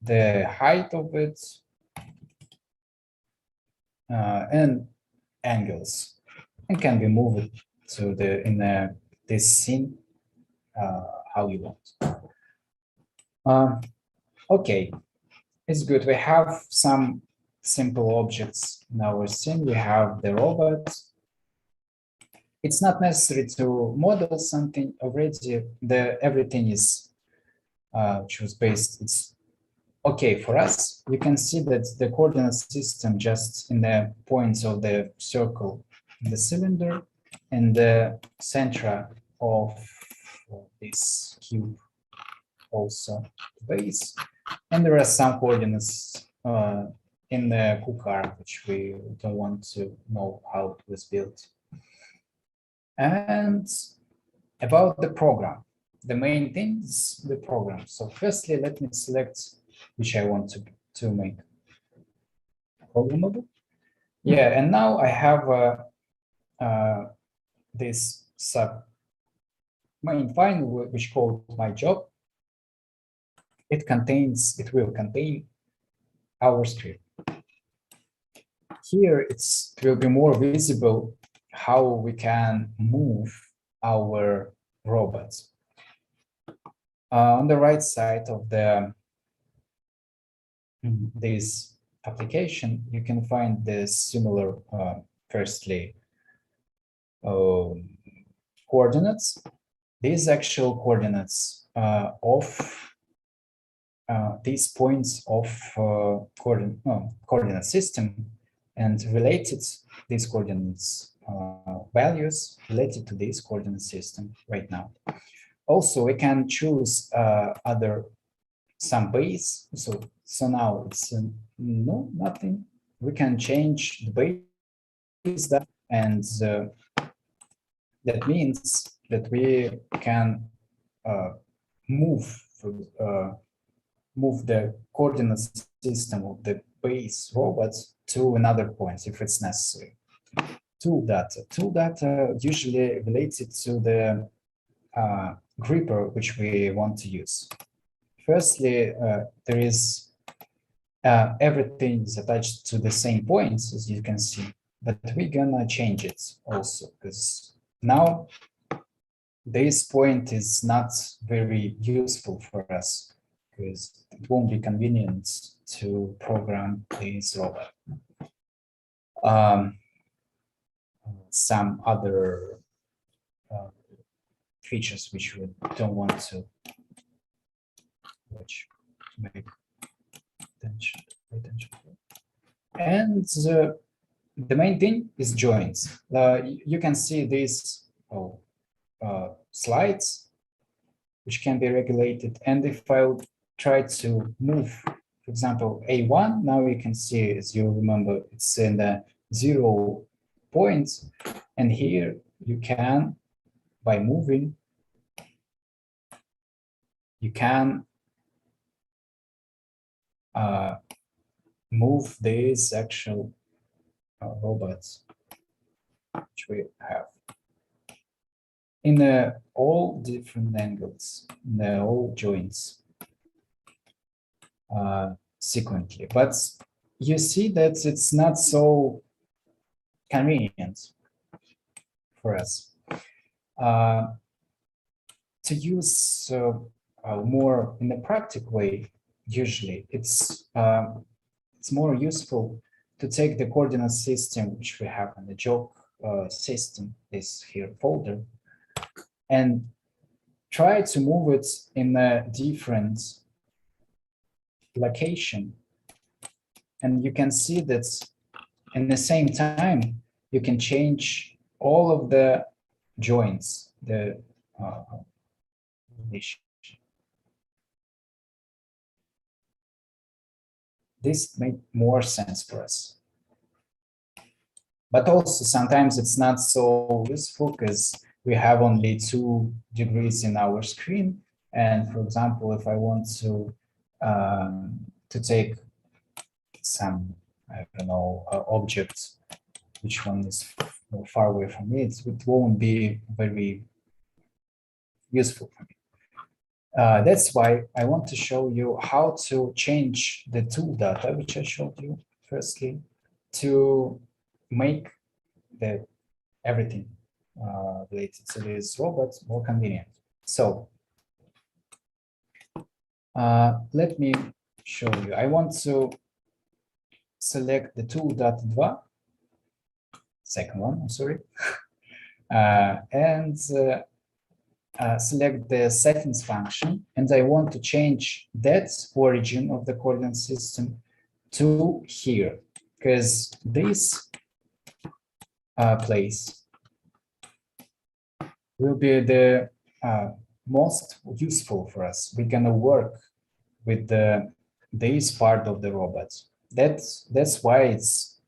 S1: the height of it, and angles, and can be moved to this scene how you want. Okay, it's good. We have some simple objects in our scene. We have the robot. It's not necessary to model something already. Everything is choose based. It's okay for us. You can see that the coordinate system just in the points of the circle, the cylinder, and the center of this cube, also base. And there are some coordinates in the Kuka, which we don't want to know how it was built. And about the program, the main thing is the program. So firstly, let me select which I want to make programmable. Yeah, and now I have this main file which called my job. It will contain our script. Here it will be more visible how we can move our robots. On the right side of this application, you can find the similar, firstly, coordinates. These actual coordinates of these points of coordinate system, and related these coordinates values related to this coordinate system right now. Also, we can choose some base. So now it's no, nothing. We can change the base that, and that means that we can move the coordinate system of the base robots to another point if it's necessary. Tool data usually related to the gripper which we want to use. Firstly, there is everything is attached to the same points, as you can see, but we're gonna change it also, because now this point is not very useful for us, because it won't be convenient to program this robot. Some other features which we don't want to make attention. And the main thing is joints. You can see these slides which can be regulated, and if I try to move, for for example, A1, now you can see, as you remember, it's in the 0 points. And here you can, by moving, you can move these actual robots which we have in all different angles, in all joints sequentially. But you see that it's not so convenient for us to use more in a practical way. Usually, it's more useful to take the coordinate system which we have in the job system, this here folder, and try to move it in a different location. And you can see that in the same time, you can change all of the joints, the relation. This makes more sense for us. But also sometimes it's not so useful because we have only 2 degrees in our screen. And for example, if I want to take some, I don't know, object, which one is more far away from me, it won't be very useful for me. That's why I want to show you how to change the tool data, which I showed you firstly, to make the everything related to these robots more convenient. So let me show you. I want to select the tool.2, second one, I'm sorry, and select the settings function, and I want to change that origin of the coordinate system to here, because this place will be the most useful for us. We're gonna work with this part of the robot. That's why it's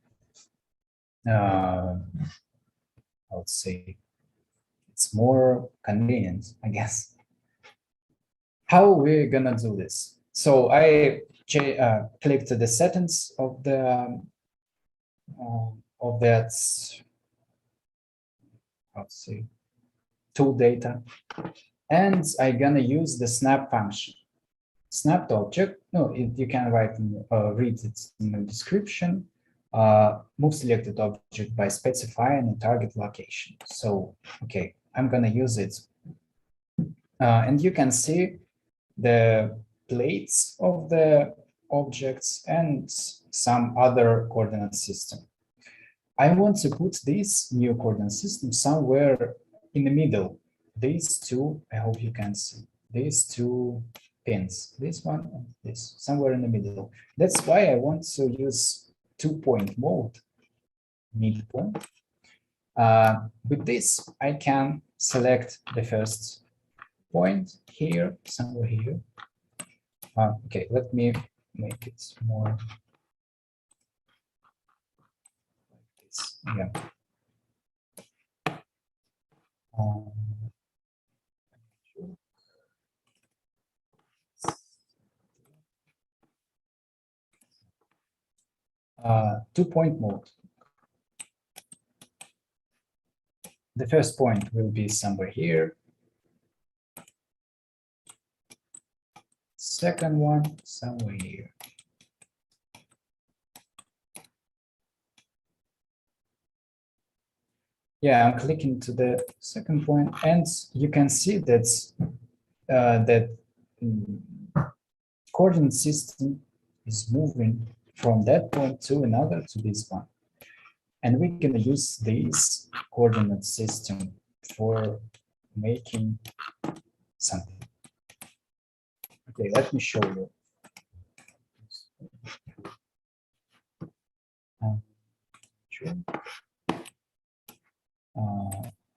S1: I would say it's more convenient, I guess. How we're gonna do this? So I clicked the settings of that, let's see, tool data, and I'm gonna use the snap function. Snapped object. No, you can write read it in the description. Move selected object by specifying a target location. So okay, I'm gonna use it, and you can see the plates of the objects and some other coordinate system. I want to put this new coordinate system somewhere in the middle. These two, I hope you can see, these 2 pins, this one and this, somewhere in the middle. That's why I want to use 2-point mode, midpoint. With this, I can select the first point here, somewhere here. Okay, let me make it more like this. Yeah. 2-point mode. The first point will be somewhere here. Second one, somewhere here. Yeah, I'm clicking to the second point, and you can see that coordinate system is moving from that point to another, to this one. And we're going to use this coordinate system for making something. Okay, let me show you.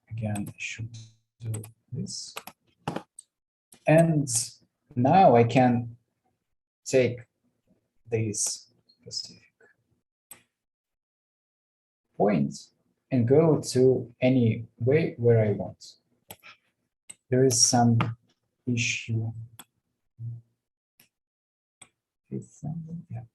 S1: Again, I should do this. And now I can take this specific point and go to any way where I want. There is some issue. Yeah.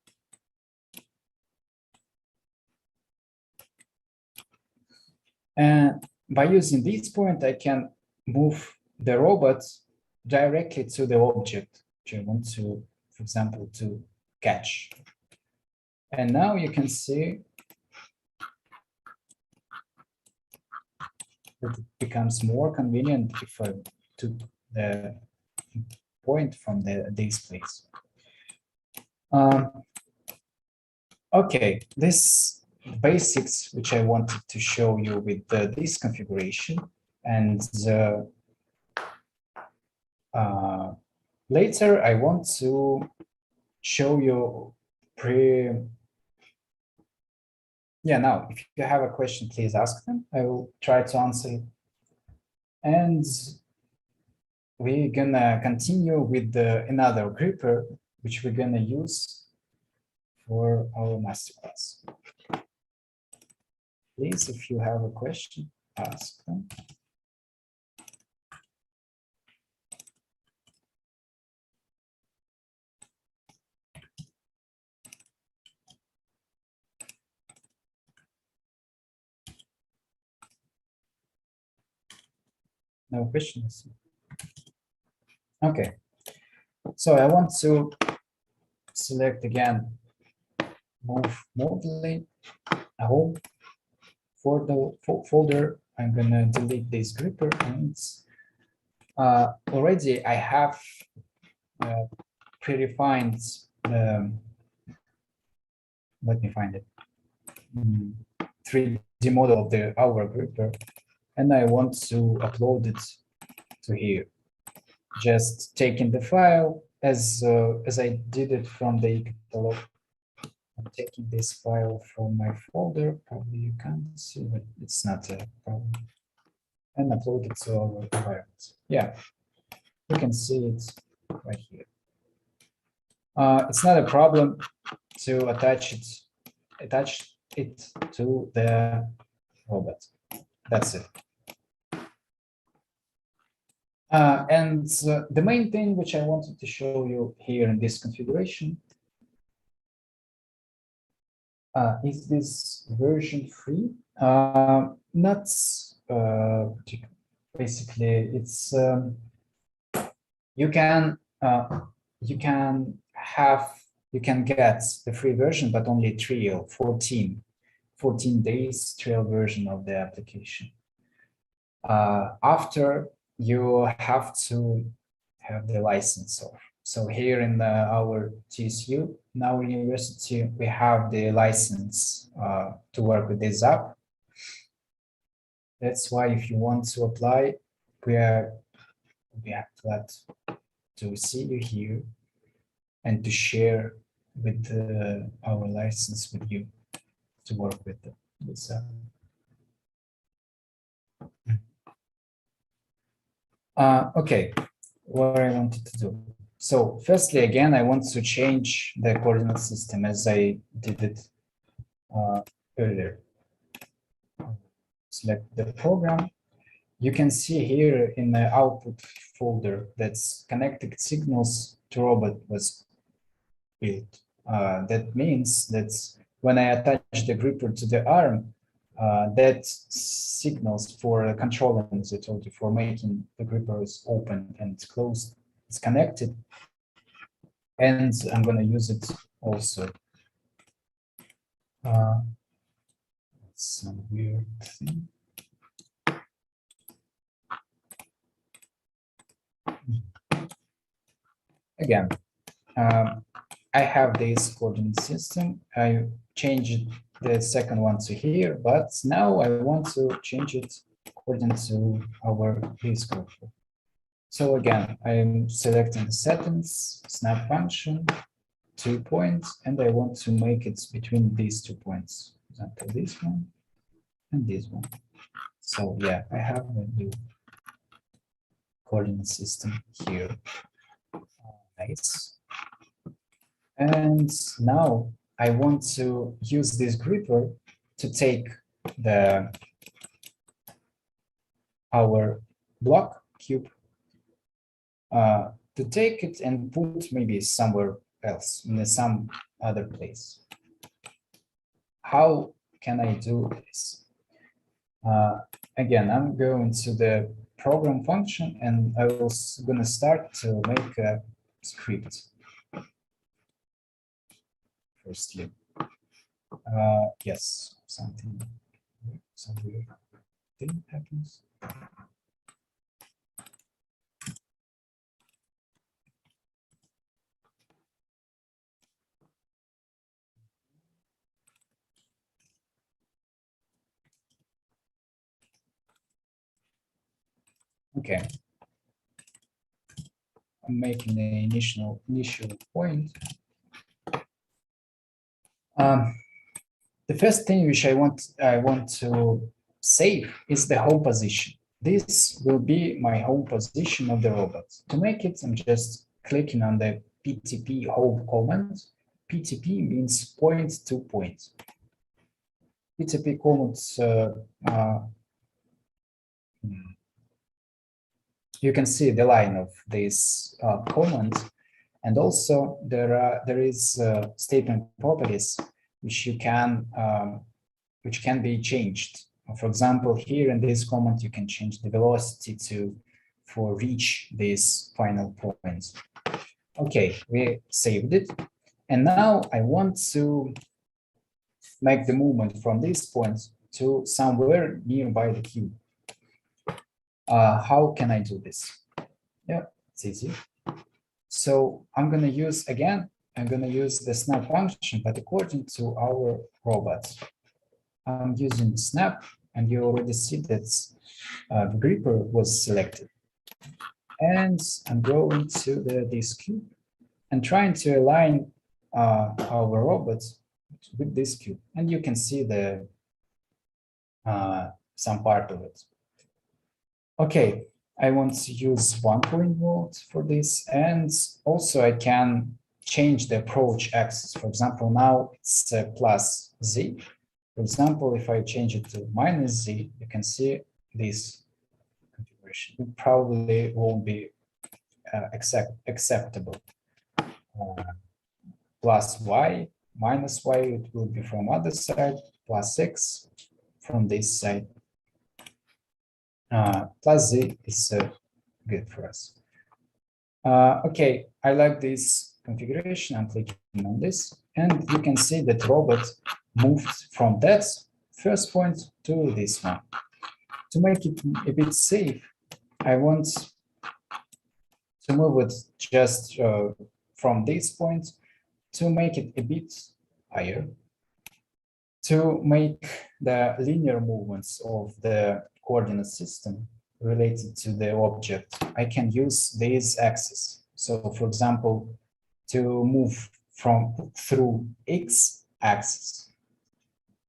S1: And by using this point, I can move the robot directly to the object which I want to, for example, to catch. And now you can see that it becomes more convenient if I took the point from this place. Okay, this basics which I wanted to show you with this configuration, and later I want to show you now if you have a question, please ask them. I will try to answer it. And we're gonna continue with another gripper which we're gonna use for our masterclass. Please, if you have a question, ask them. No questions? Okay. So I want to select again, move modeling, home for the folder. I'm gonna delete this gripper, and already I have predefined. Let me find it. 3D model of our gripper, and I want to upload it to here. Just taking the file as I did it from the catalog. I'm taking this file from my folder. Probably you can't see, but it's not a problem. And upload it to our environment. Yeah, you can see it right here. It's not a problem to attach it to the robot. That's it. And the main thing which I wanted to show you here in this configuration is this version 3. Not basically, it's you can get the free version, but only trial 14 days trial version of the application. After, you have to have the license of. So here in our TSU, in our university, we have the license to work with this app. That's why if you want to apply, we are glad to see you here and to share with our license with you to work with this app. Okay, what I wanted to do. So firstly, again, I want to change the coordinate system as I did it earlier. Select the program. You can see here in the output folder that's connected signals to robot was built. That means that when I attach the gripper to the arm, that signals for controlling, as I told you, for making the grippers open and closed, it's connected. And I'm going to use it also. Some weird thing. Again, I have this coordinate system. I changed the second one to here, but now I want to change it according to our base group. So again, I'm selecting the settings, snap function, 2 points, and I want to make it between these 2 points. For example, this one and this one. So yeah, I have a new coordinate system here. Nice. And now I want to use this gripper to take our block cube, to take it and put maybe somewhere else in some other place. How can I do this? Again, I'm going to the program function and I was going to start to make a script. Firstly, yes, something thing happens. Okay, I'm making the initial point. The first thing which I want to save is the home position. This will be my home position of the robot. To make it, I'm just clicking on the PTP home command. PTP means point to point. PTP commands, you can see the line of this command, and also there is statement properties which can be changed. For example, here in this command, you can change the velocity for reach this final point. Okay, we saved it. And now I want to make the movement from this point to somewhere nearby the cube. How can I do this? Yeah, it's easy. So I'm going to use, again, I'm going to use the snap function, but according to our robot. I'm using snap, and you already see that the gripper was selected. And I'm going to this cube and trying to align our robot with this cube. And you can see the some part of it. Okay, I want to use 1 point volt for this, and also I can change the approach axis. For example, now it's plus Z. For example, if I change it to minus Z, you can see this configuration. It probably won't be acceptable. Plus Y, minus Y, it will be from other side, plus X from this side. Plus Z is good for us. Okay, I like this configuration. I'm clicking on this, and you can see that robot moved from that first point to this one. To make it a bit safe, I want to move it just from this point to make it a bit higher. To make the linear movements of the coordinate system related to the object, I can use this axis. So, for example, to move through X axis,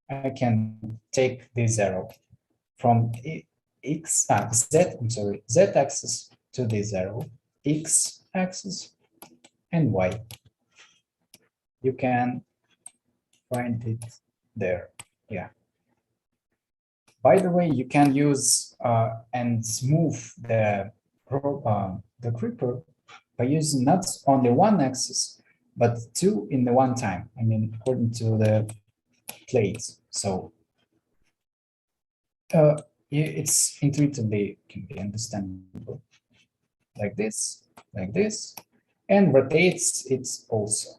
S1: I can take this arrow from Z axis to this arrow, X axis, and Y. You can find it there. Yeah. By the way, you can use and move the gripper by using not only one axis, but two in the one time. I mean, according to the plates. So it's intuitively can be understandable. Like this, and rotates it also.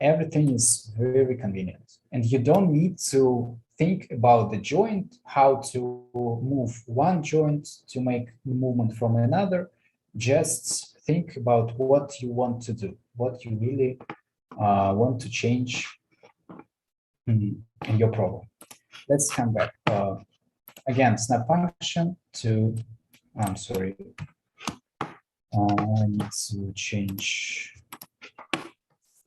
S1: Everything is very convenient, and you don't need to think about the joint, how to move one joint to make the movement from another. Just think about what you want to do, what you really want to change in your problem. Let's come back. Again, snap function to, I'm sorry, I need to change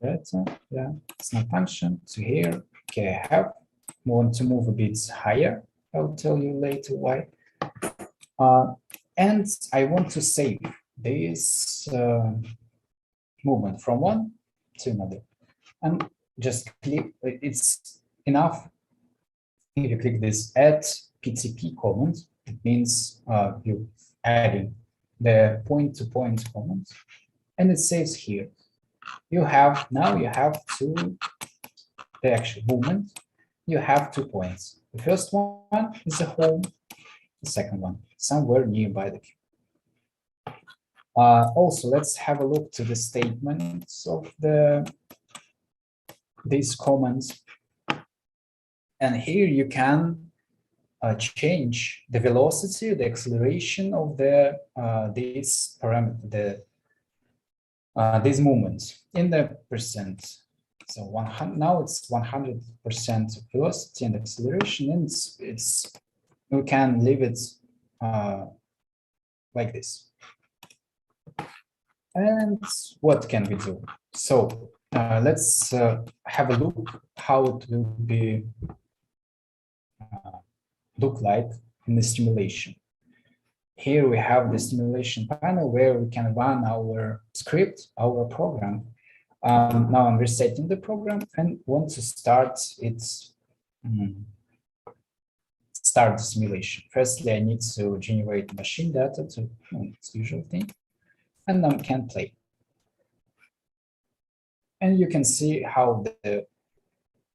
S1: that. Yeah, snap function to here. Okay, I want to move a bit higher. I'll tell you later why. And I want to save this movement from one to another. And just click, it's enough if you click this add PTP comment. It means you adding the point-to-point comment, and it says here you have the actual movement. You have 2 points. The first one is a home, the second one somewhere nearby the cube. Also, let's have a look to the statements of these comments. And here you can change the velocity, the acceleration of these parameter, these movements in the percent. So 100, now it's 100% velocity and acceleration, and we can leave it like this. And what can we do? So let's have a look how it will be look like in the simulation. Here we have the simulation panel where we can run our script, our program. Now I'm resetting the program and want to start start the simulation. Firstly, I need to generate machine data to it's the usual thing, and then can play. And you can see how the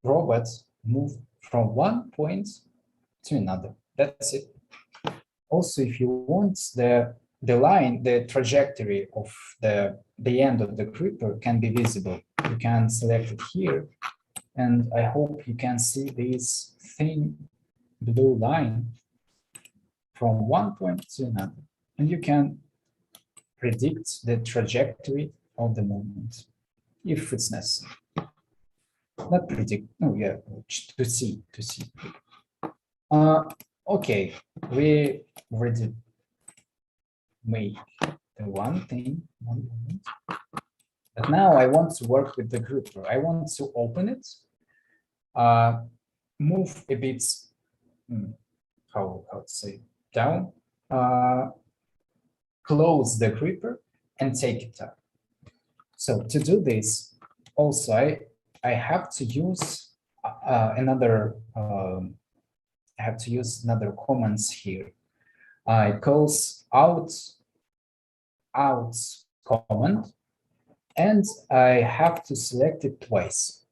S1: robot move from one point to another. That's it. Also, if you want the line, the trajectory of the end of the gripper can be visible. You can select it here, and I hope you can see this thin blue line from one point to another, and you can predict the trajectory of the movement if it's necessary. Not predict, no, yeah, to see. Okay, we already made the one thing, one moment. But now I want to work with the grouper. I want to open it, move a bit, how to say, down, close the gripper and take it up. So to do this, also I have to use another commands here. It calls out command, and I have to select it twice.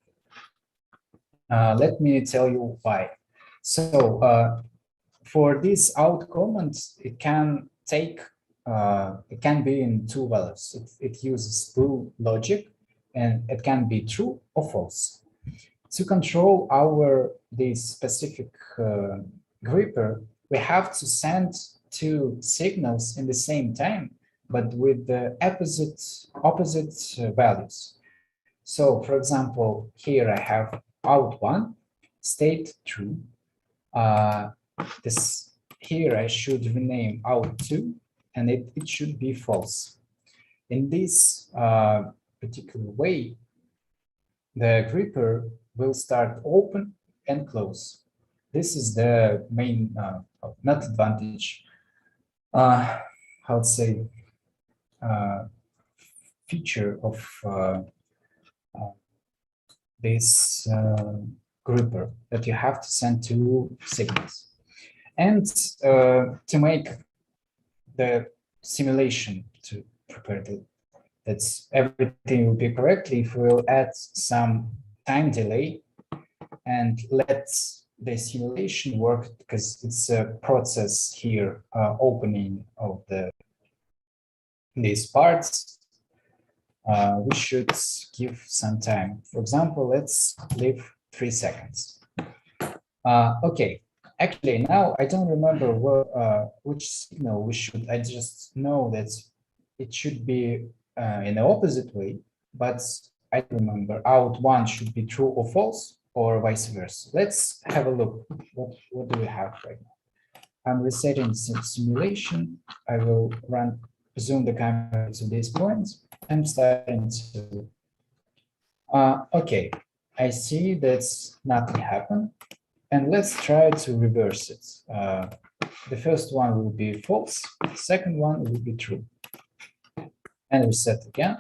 S1: Let me tell you why. So for this out command, it can take it can be in two values. It uses bool logic, and it can be true or false. To control this specific gripper, we have to send two signals in the same time, but with the opposite values. So, for example, here I have out one, state true. Here I should rename out two, and it should be false. In this particular way, the gripper will start open and close. This is the main, not advantage, how to say, feature of this gripper, that you have to send two signals. And to make the simulation to prepare that everything will be correctly, if we'll add some time delay and let the simulation work, because it's a process here, opening of these parts, we should give some time. For example, let's leave 3 seconds. Okay, actually now I don't remember which signal we should. I just know that it should be in the opposite way, but I remember out one should be true or false, or vice versa. Let's have a look. What do we have right now? I'm resetting simulation. I will zoom the camera to these points. I'm starting to. Okay, I see that's nothing happened, and let's try to reverse it. The first one will be false. The second one will be true. And reset again.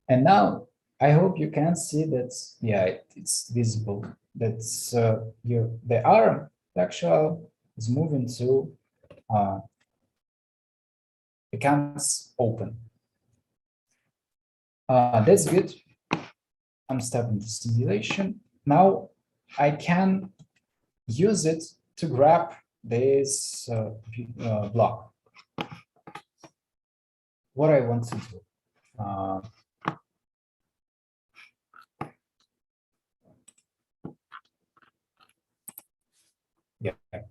S1: And now I hope you can see that, yeah, it's visible. That's the arm actual is moving to becomes open. That's good. I'm stopping the simulation. Now I can use it to grab this block. What I want to do. Yeah. Okay.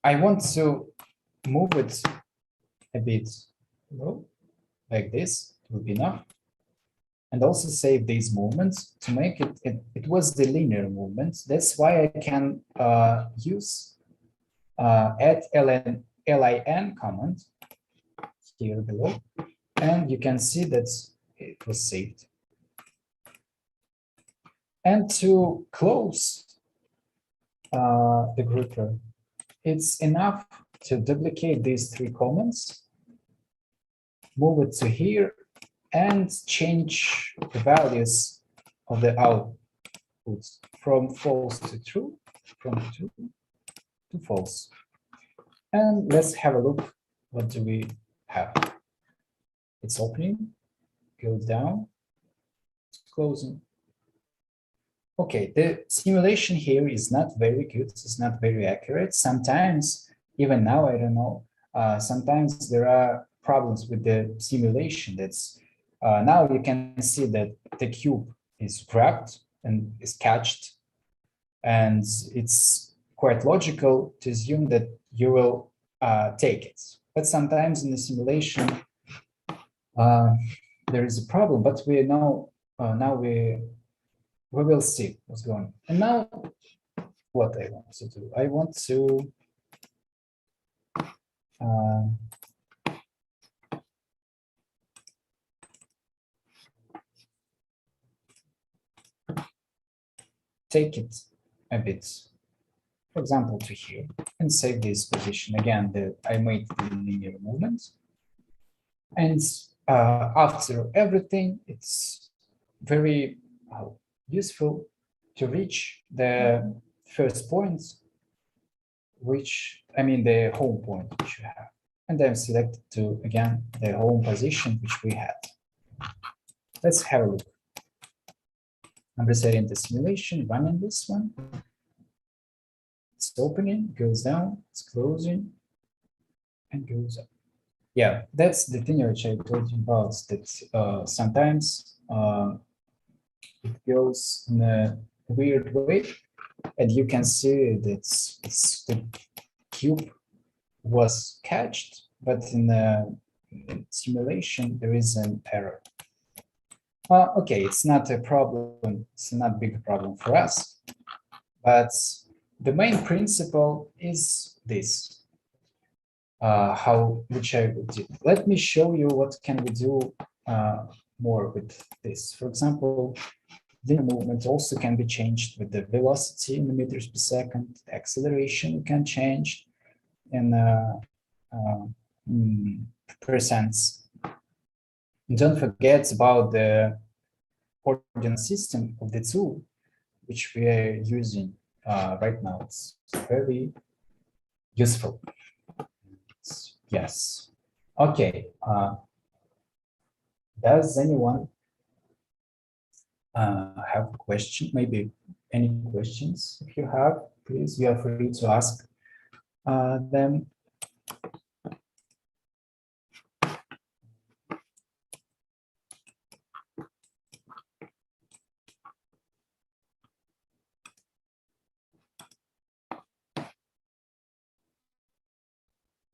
S1: I want to move it a bit low, like this, will be enough. And also save these movements to make it was the linear movement. That's why I can use add lin command here below. And you can see that it was saved. And to close the grouper, it's enough to duplicate these three comments, move it to here, and change the values of the outputs from false to true, from true to false. And let's have a look. What do we have? It's opening, goes down, it's closing. Okay, the simulation here is not very good. It's not very accurate. Sometimes, even now, I don't know, sometimes there are problems with the simulation. That's now you can see that the cube is grabbed and is catched. And it's quite logical to assume that you will take it. But sometimes in the simulation, there is a problem, but we know now we will see what's going on. And now what I want to do, I want to take it a bit, for example, to here and save this position. Again, I made the linear movement. And after everything, it's very useful to reach the first point, which, I mean, the home point which you have. And then select to, again, the home position which we had. Let's have a look. I'm resetting the simulation, running this one. It's opening, goes down, it's closing, and goes up. Yeah, that's the thing which I told you about, that sometimes it goes in a weird way, and you can see that the cube was catched, but in the simulation there is an error. Okay, it's not a problem, it's not a big problem for us, but the main principle is this. Which I will do. Let me show you what can we do more with this. For example, the movement also can be changed with the velocity in the meters per second. The acceleration can change in percents. And don't forget about the coordinate system of the tool, which we are using right now. It's very useful. Yes. Okay. Does anyone have a question? Maybe any questions? If you have, please, you are free to ask them.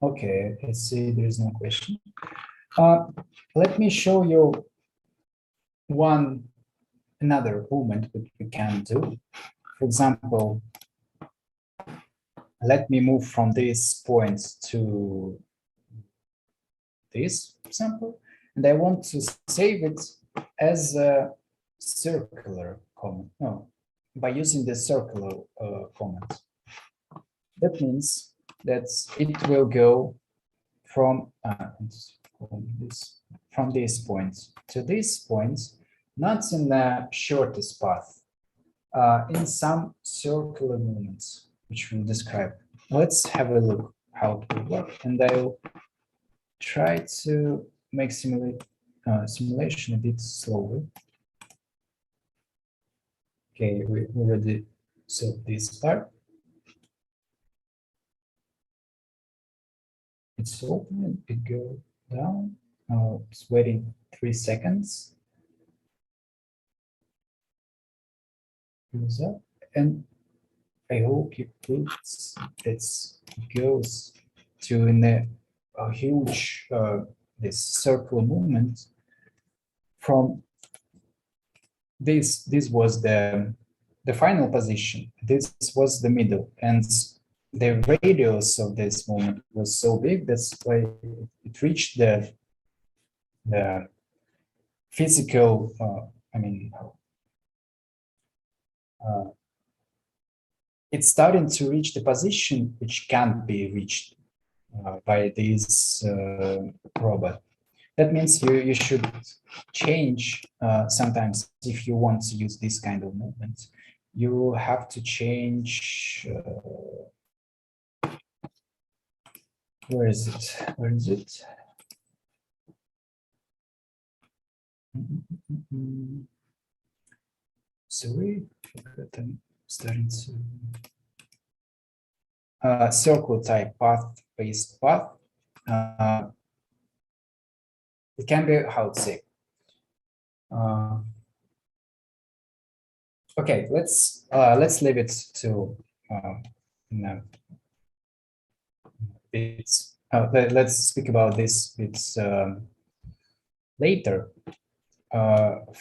S1: Okay, let's see, there is no question. Let me show you another movement that we can do. For example, let me move from this point to this example, and I want to save it as a circular comment. No, by using the circular comment. That means that it will go from this point to this point, not in the shortest path, in some circular movements, which we'll describe. Let's have a look how it will work, and I'll try to make simulation a bit slower. Okay, we already saw this part. It's open, it goes down. It's waiting 3 seconds. Goes up, and I hope you put it goes to in a huge this circular movement from this. This was the final position. This was the middle, and the radius of this moment was so big that's why it reached the physical. It's starting to reach the position which can't be reached by this robot. That means you should change sometimes if you want to use this kind of movement. You have to change. Where is it? Where is it? Sorry, I'm starting to circle type path-based path. It can be how to say. Okay, let's leave it to bits. Let's speak about this bits later.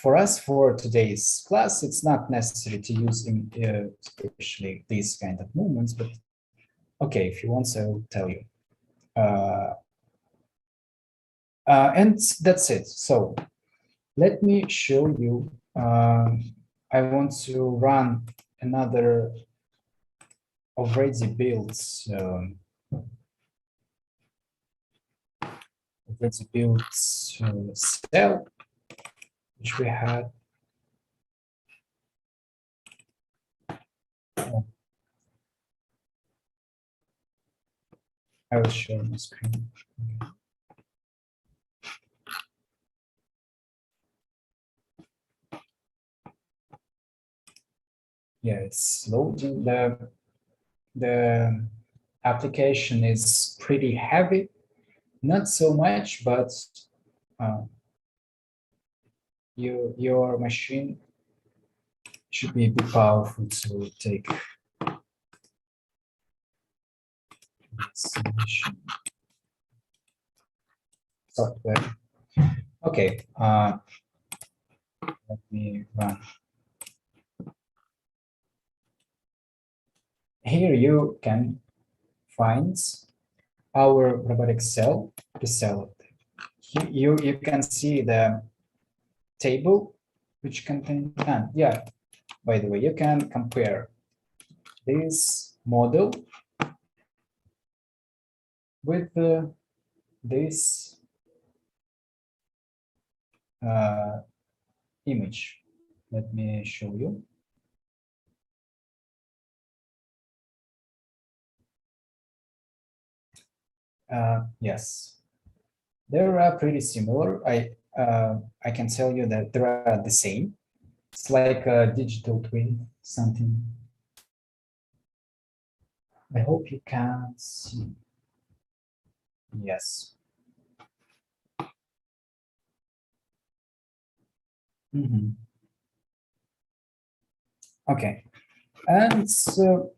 S1: For us, for today's class, it's not necessary to use especially these kind of movements, but okay, if you want, so I'll tell you. And that's it. So let me show you. I want to run another already built cell, which we had. I will share my screen. Okay. Yeah, it's loading. The application is pretty heavy, not so much, but your machine should be a bit powerful to take this software. Okay, let me run. Here you can find our robotic cell, the cell. You can see the table which contains, yeah, by the way, you can compare this model with this image. Let me show you. Yes, they are pretty similar. I can tell you that they are the same. It's like a digital twin, something. I hope you can see. Yes. Okay, and so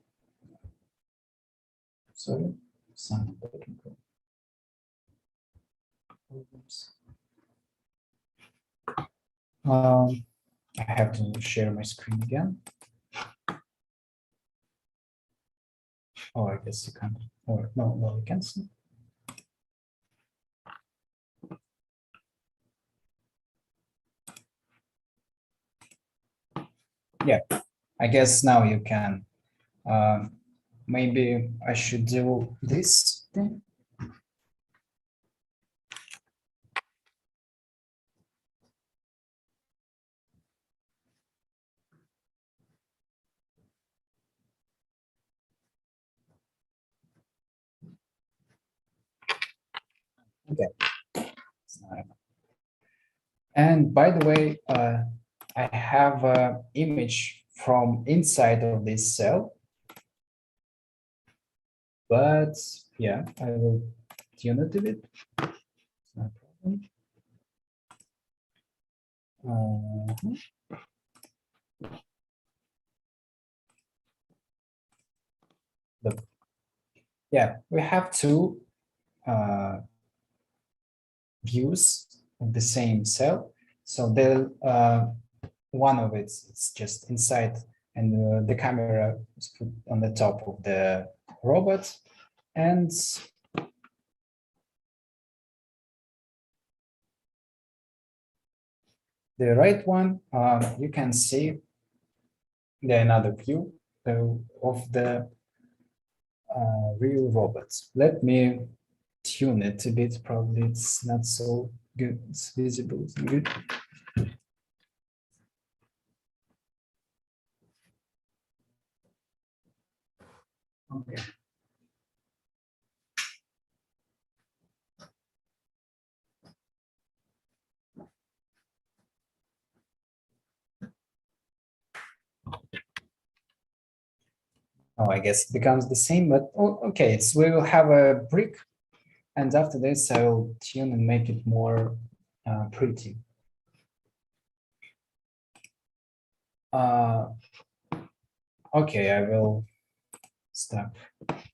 S1: sorry, some technical problems. I have to share my screen again. Oh, I guess you can't. Or no, you can see. Yeah, I guess now you can. Maybe I should do this thing. Okay. And by the way, I have an image from inside of this cell, but yeah, I will tune it a bit. No problem. Look, yeah, we have two views of the same cell. So the one of it's just inside, and the camera is put on the top of the robot, and the right one, you can see the another view of the real robots. Let me tune it a bit. Probably it's not so good. It's visible. It's good. Okay. Oh, I guess it becomes the same, but oh, okay. So we will have a brick, and after this, I will tune and make it more pretty. Okay, I will stop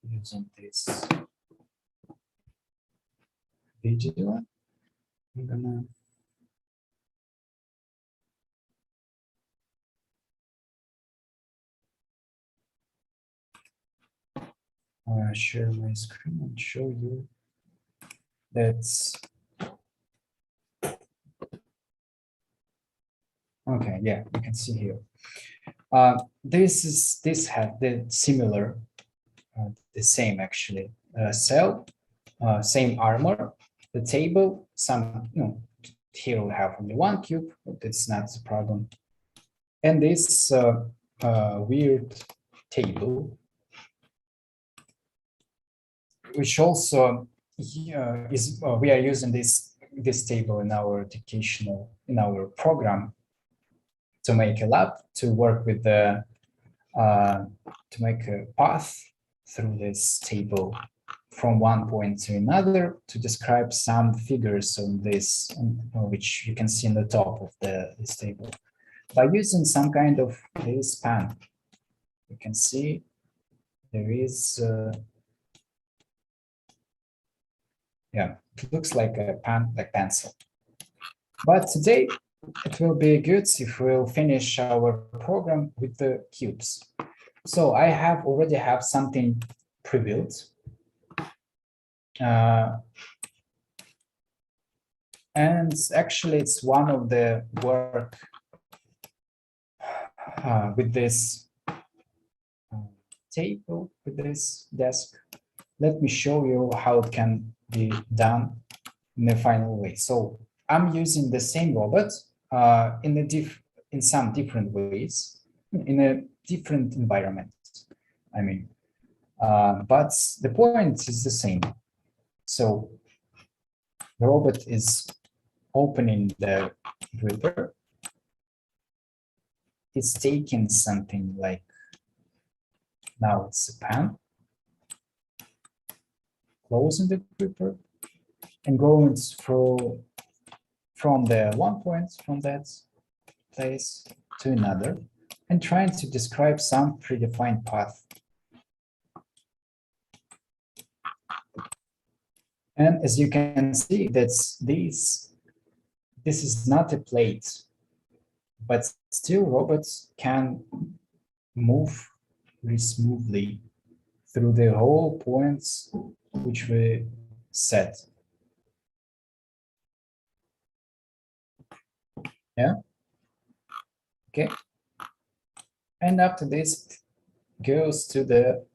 S1: using this video. I'm gonna share my screen and show you that's okay. Yeah, you can see here. This had the similar, the same actually cell, same armor. The table, some here we have only one cube, but it's not a problem. And this weird table, which also is we are using this table in our educational program to make a lab to work with the to make a path through this table from one point to another to describe some figures on this, which you can see in the top of this table. By using some kind of this pan, you can see there is, yeah, it looks like a pan, like pencil. But today it will be good if we'll finish our program with the cubes. So I already have something pre-built. And actually it's one of the work with this table, with this desk. Let me show you how it can be done in the final way. So I'm using the same robot in some different ways, in a different environment. I mean, but the point is the same. So the robot is opening the gripper. It's taking something like, now it's a pan, closing the gripper, and going through from the one point from that place to another, and trying to describe some predefined path. And as you can see, this is not a plate, but still robots can move very smoothly through the whole points which we set. Yeah. Okay. And after this, it goes to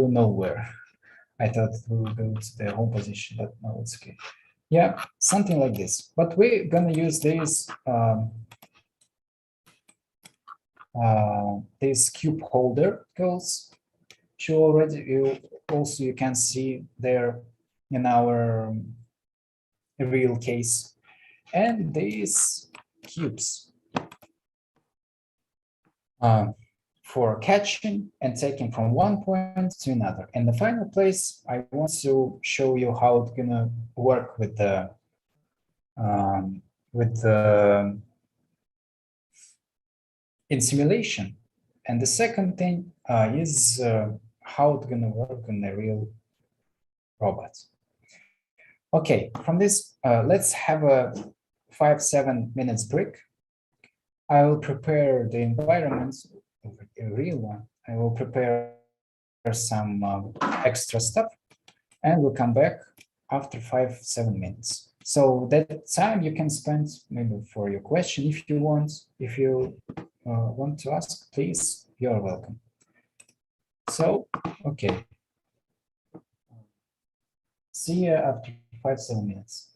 S1: nowhere. I thought we would go to the home position, but no, it's okay. Yeah, something like this. But we're gonna use this cube holder tools. You can see there in our real case, and these cubes for catching and taking from one point to another. In the final place, I want to show you how it's gonna work with the in simulation. And the second thing is how it's gonna work in the real robot. Okay, from this, let's have a 5-7 minutes break. I will prepare the environment, a real one. I will prepare some extra stuff, and we'll come back after 5-7 minutes. So that time you can spend maybe for your question if you want. If you want to ask, please, you're welcome. So, okay. See you after 5-7 minutes.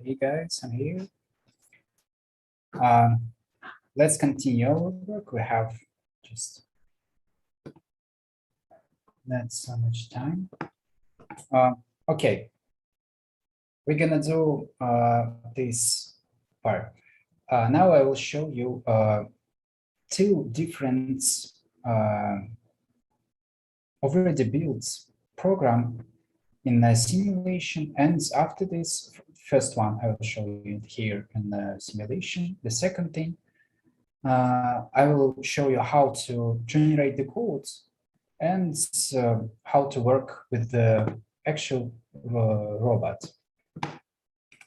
S1: Hey guys, I'm here. Let's continue our work. We have just not so much time. Okay, we're gonna do this part. Now I will show you two different already built program in a simulation, and after this first one I will show you here in the simulation. The second thing, I will show you how to generate the codes and how to work with the actual robot.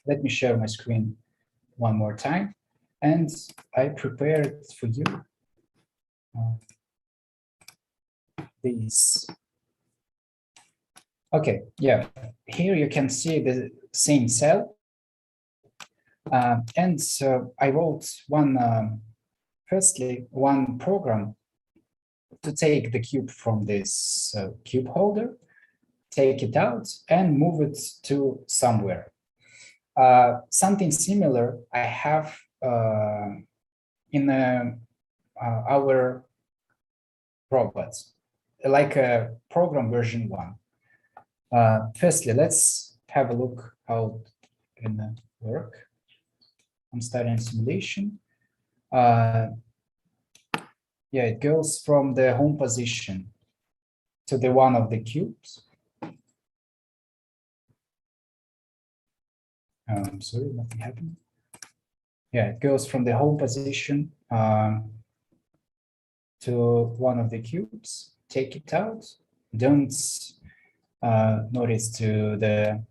S1: Let me share my screen one more time, and I prepared for you these. Okay, yeah, here you can see the same cell. And I wrote firstly, one program to take the cube from this cube holder, take it out and move it to somewhere. Something similar I have in our robots, like a program version 1. Firstly, let's have a look how it can work. I'm starting simulation. Yeah, it goes from the home position to the one of the cubes. Sorry, nothing happened. Yeah, it goes from the home position to one of the cubes. Take it out. Don't notice to the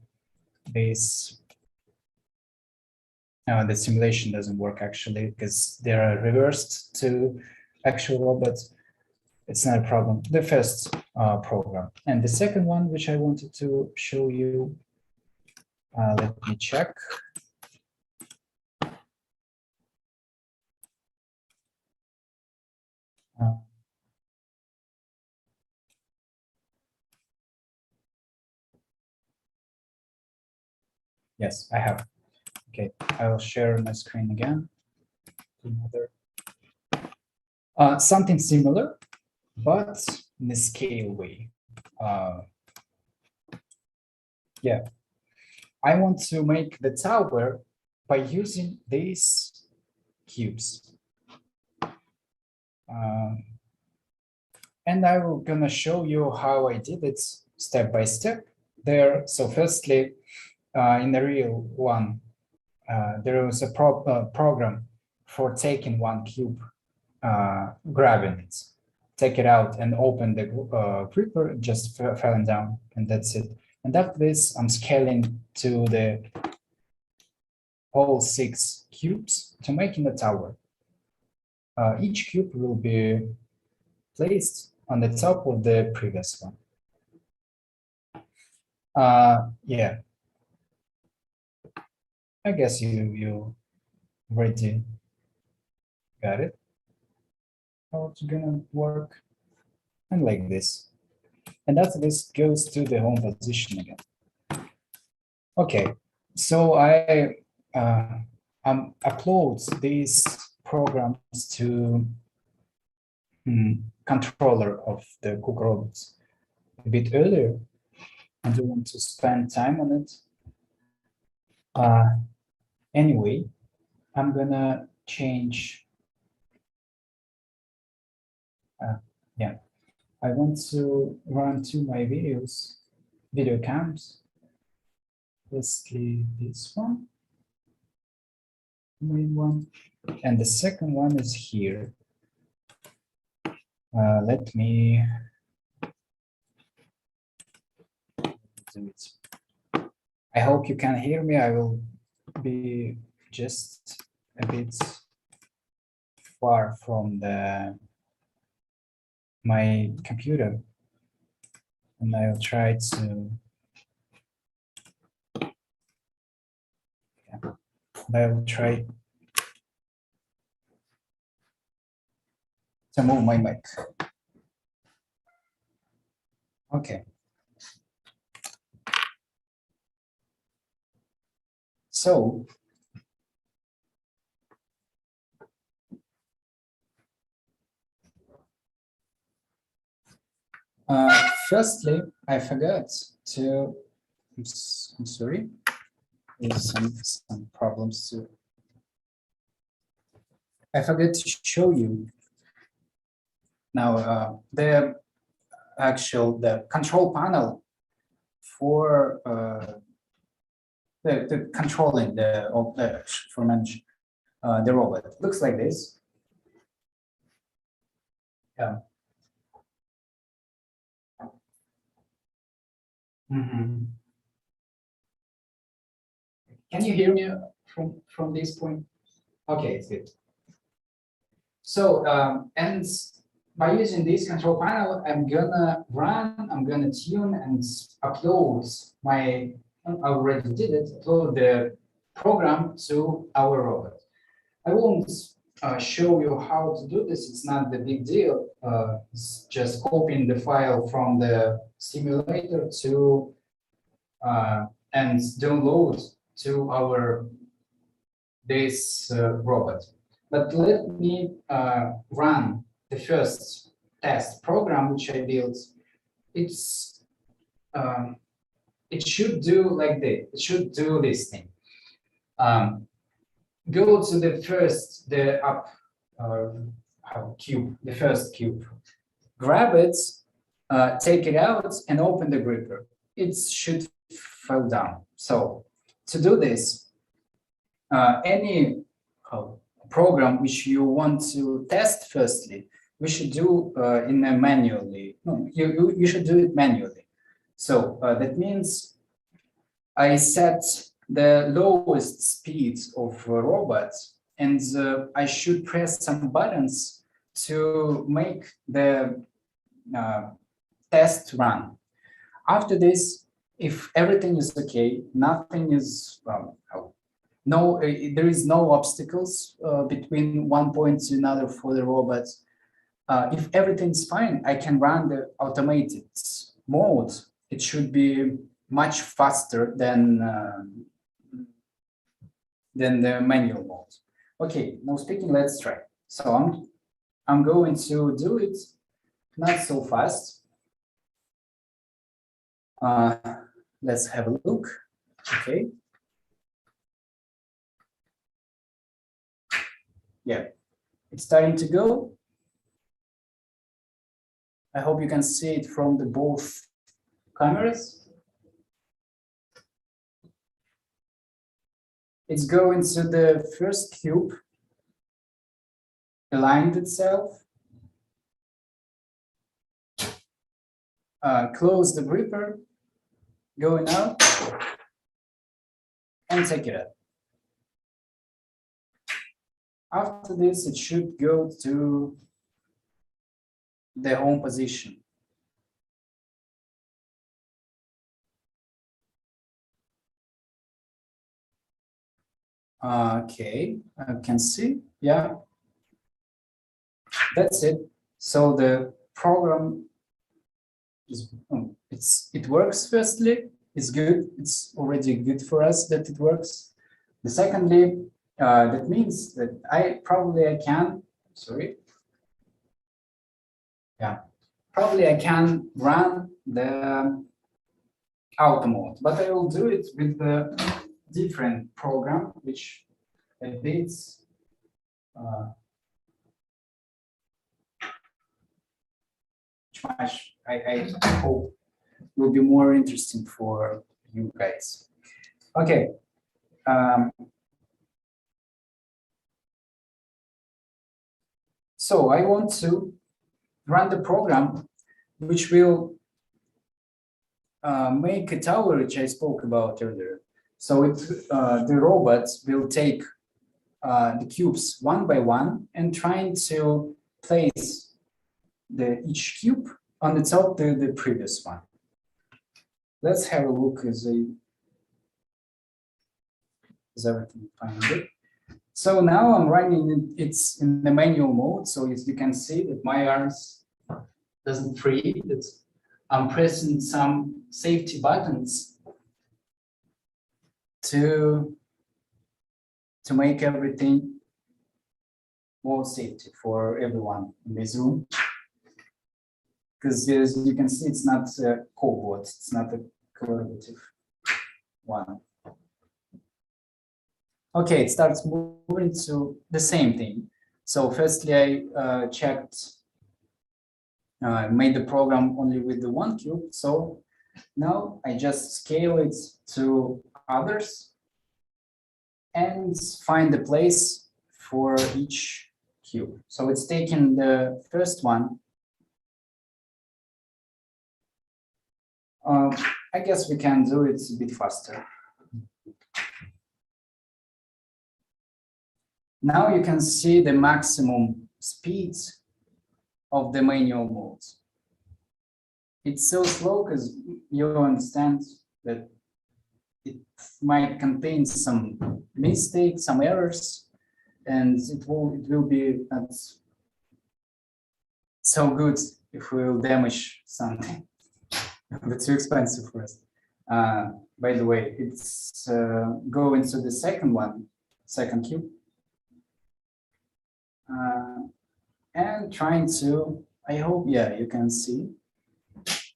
S1: base. The simulation doesn't work actually because they are reversed to actual robots. It's not a problem. The first program, and the second one, which I wanted to show you. Let me check. Yes, I have. Okay, I will share my screen again. Something similar, but in a scale way. Yeah, I want to make the tower by using these cubes. And I will gonna show you how I did it step by step there. So firstly, in the real one, there was a program for taking one cube, grabbing it, take it out and open the creeper, just falling down, and that's it. And after this, I'm scaling to the whole 6 cubes to making a tower. Each cube will be placed on the top of the previous one. Yeah, I guess you already got it. How it's gonna work, and like this. And after this goes to the home position again. Okay, so I upload these programs to controller of the Kuka robots a bit earlier. I don't want to spend time on it. Anyway, I'm gonna change. Yeah, I want to run to my video cams. Firstly, this one, main one, and the second one is here. Let me do it. I hope you can hear me. I will be just a bit far from my computer, and I'll try to. I'll try to move my mic. Okay. So firstly, I forgot to, I'm sorry, there's some problems too. I forgot to show you now the control panel for the controlling for manage the robot. It looks like this. Yeah. Mm-hmm. Can you hear me from this point? Okay, it's good. So and by using this control panel, I'm gonna tune and upload I already did it, upload the program to our robot. I won't show you how to do this. It's not the big deal. It's just copying the file from the simulator to and download to our this robot. But let me run the first test program which I built. It should do like this. It should do this thing. Go to the first, cube, the first cube. Grab it, take it out, and open the gripper. It should fall down. So to do this, any program which you want to test firstly, we should do in a manually. No, you should do it manually. So that means I set the lowest speed of a robot, and I should press some buttons to make the test run. After this, if everything is okay, nothing is there is no obstacles between one point to another for the robot. If everything's fine, I can run the automated mode. It should be much faster than the manual mode. Okay, now speaking, let's try. So I'm going to do it not so fast. Let's have a look. Okay. Yeah, it's starting to go. I hope you can see it from the both cameras. It's going to the first cube, aligned itself, close the gripper, going out, and take it out. After this, it should go to the home position. Okay, I can see, yeah. That's it. So the program is, it works firstly, it's good. It's already good for us that it works. The secondly, that means that I can, sorry. Yeah, probably I can run the auto mode, but I will do it with the different program, which a bit much I hope will be more interesting for you guys. Okay. So I want to run the program which will make a tower, which I spoke about earlier. So the robots will take the cubes one by one and trying to place each cube on the top of the previous one. Let's have a look. Is everything fine? Good. So now I'm running it's in the manual mode. So as you can see that my arms doesn't free. I'm pressing some safety buttons to to make everything more safety for everyone in this room. Because as you can see, it's not a cobot, it's not a collaborative one. Okay, it starts moving to the same thing. So firstly, I made the program only with the one cube. So now I just scale it to others and find the place for each cube. So it's taking the first one. I guess we can do it a bit faster. Now you can see the maximum speed of the manual mode. It's so slow because you understand that it might contain some mistakes, some errors, and it will be not so good if we will damage something. It's too expensive for us. By the way, it's go into the second cube. And trying to, I hope, yeah, you can see. It's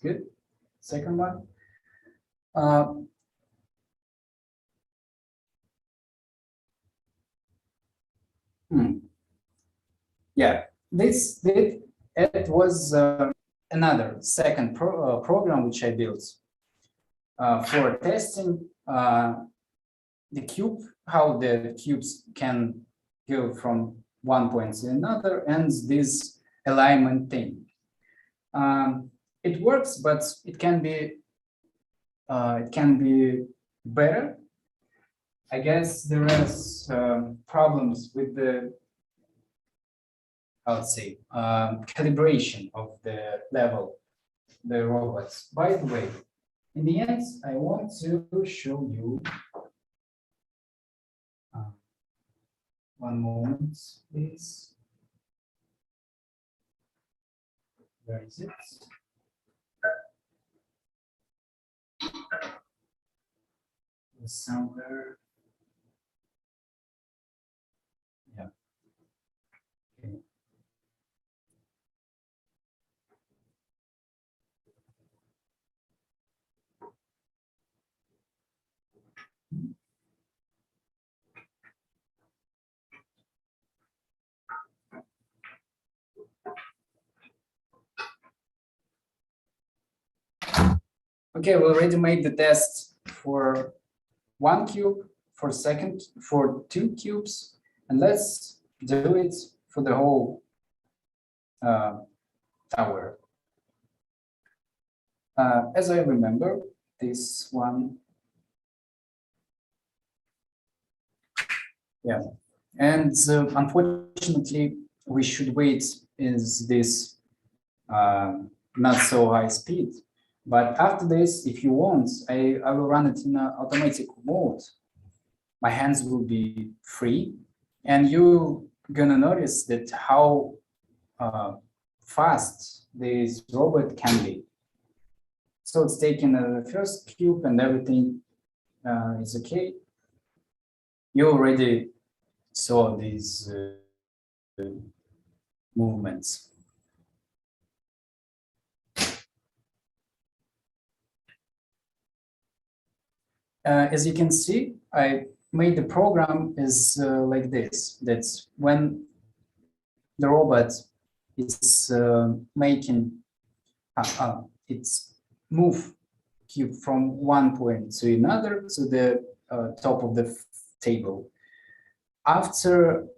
S1: good. Second one. Yeah, it was another second program which I built for testing the cube, how the cubes can go from one point to another, and this alignment thing. It works, but it can be better. I guess there is problems with the, I would say, calibration of the level, the robots. By the way, in the end, I want to show you. One moment, please. Where is it? Somewhere. Yeah. Okay. Okay, we already made the test for one cube, for two cubes, and let's do it for the whole tower. As I remember, this one, yeah, and unfortunately, we should wait is this not so high speed. But after this, if you want, I will run it in an automatic mode. My hands will be free, and you're gonna notice that how fast this robot can be. So it's taking the first cube and everything is okay. You already saw these movements. As you can see, I made the program is like this. That's when the robot is making its move cube from one point to another to the top of the table. After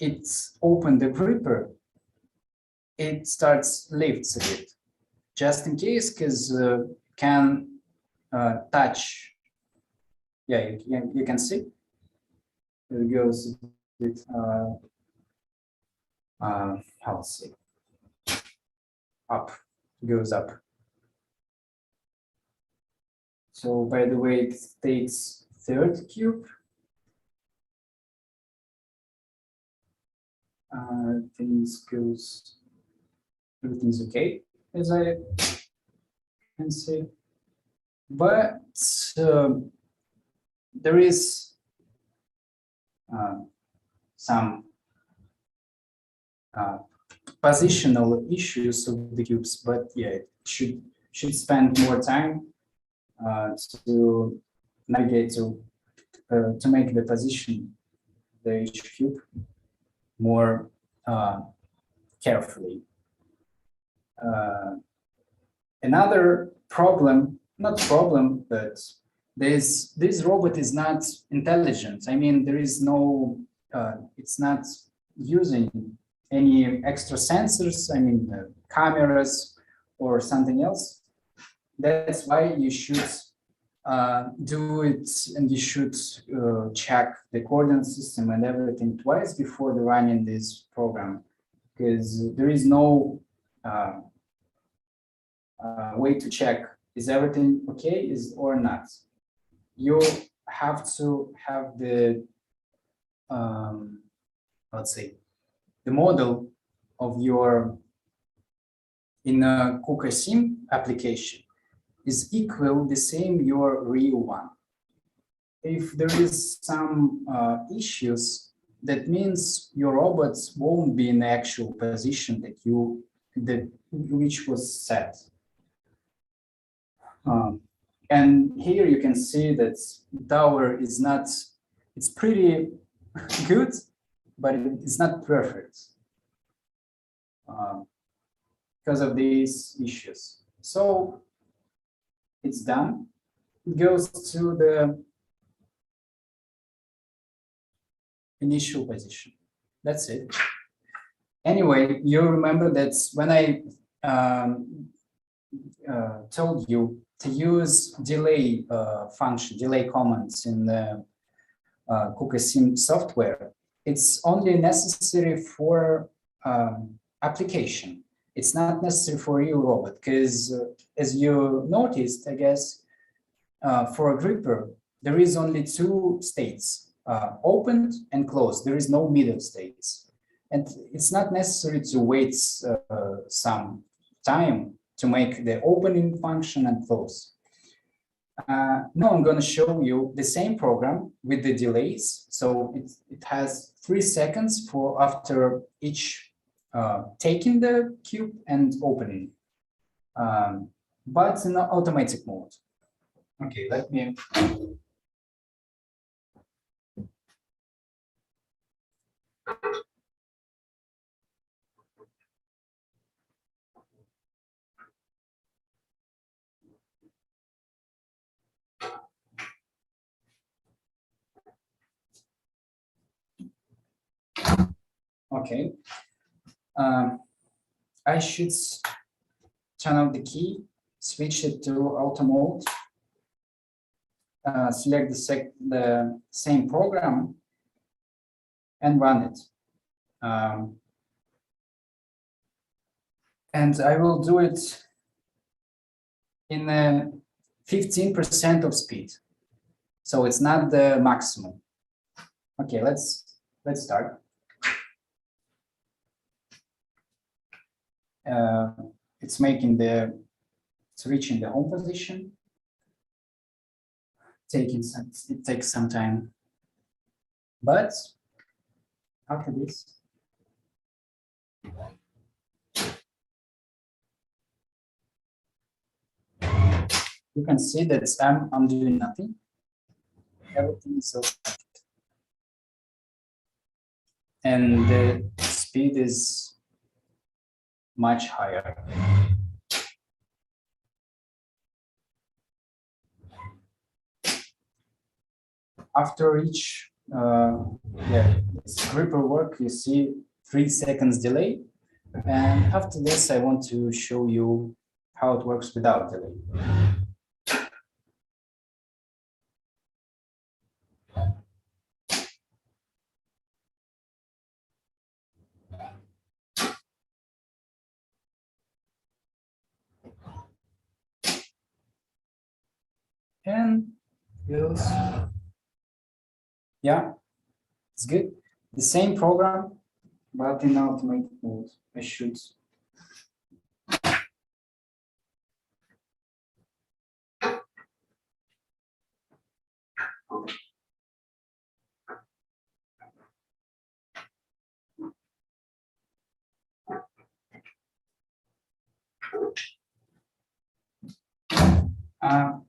S1: it's opened the gripper, it starts lifts a bit, just in case, because can touch. Yeah, you can see it goes a bit how to say, up, goes up. So by the way, it takes third cube. Everything's okay, as I can see. But there is some positional issues of the cubes, but yeah, it should spend more time to navigate to make the position of the each cube more carefully. Another problem, not problem, but this robot is not intelligent. I mean, there is no, it's not using any extra sensors, I mean, cameras or something else. That's why you should do it, and you should check the coordinate system and everything twice before running this program, because there is no way to check is everything okay or not. You have to have the let's say the model of your in a Kuka Sim application is equal the same your real one. If there is some issues, that means your robots won't be in the actual position that which was set. And here you can see that tower is not, it's pretty good, but it's not perfect because of these issues. So it's done. It goes to the initial position. That's it. Anyway, you remember that when I told you to use delay function, delay commands in the Kuka Sim software, it's only necessary for application. It's not necessary for real robot, because as you noticed, I guess, for a gripper, there is only two states, opened and closed. There is no middle states. And it's not necessary to wait some time to make the opening function and close. Now I'm going to show you the same program with the delays. So it has 3 seconds for after each taking the cube and opening, but in automatic mode. Okay, let me. Okay, I should turn off the key, switch it to auto mode, select the same program and run it. And I will do it in 15% of speed. So it's not the maximum. Okay, let's start. It's reaching the home position. It takes some time, but after this, you can see that I'm doing nothing. Everything is okay. And the speed is much higher. After each gripper work, you see 3 seconds delay. And after this, I want to show you how it works without delay. And yeah, it's good. The same program, but in automatic mode. I should.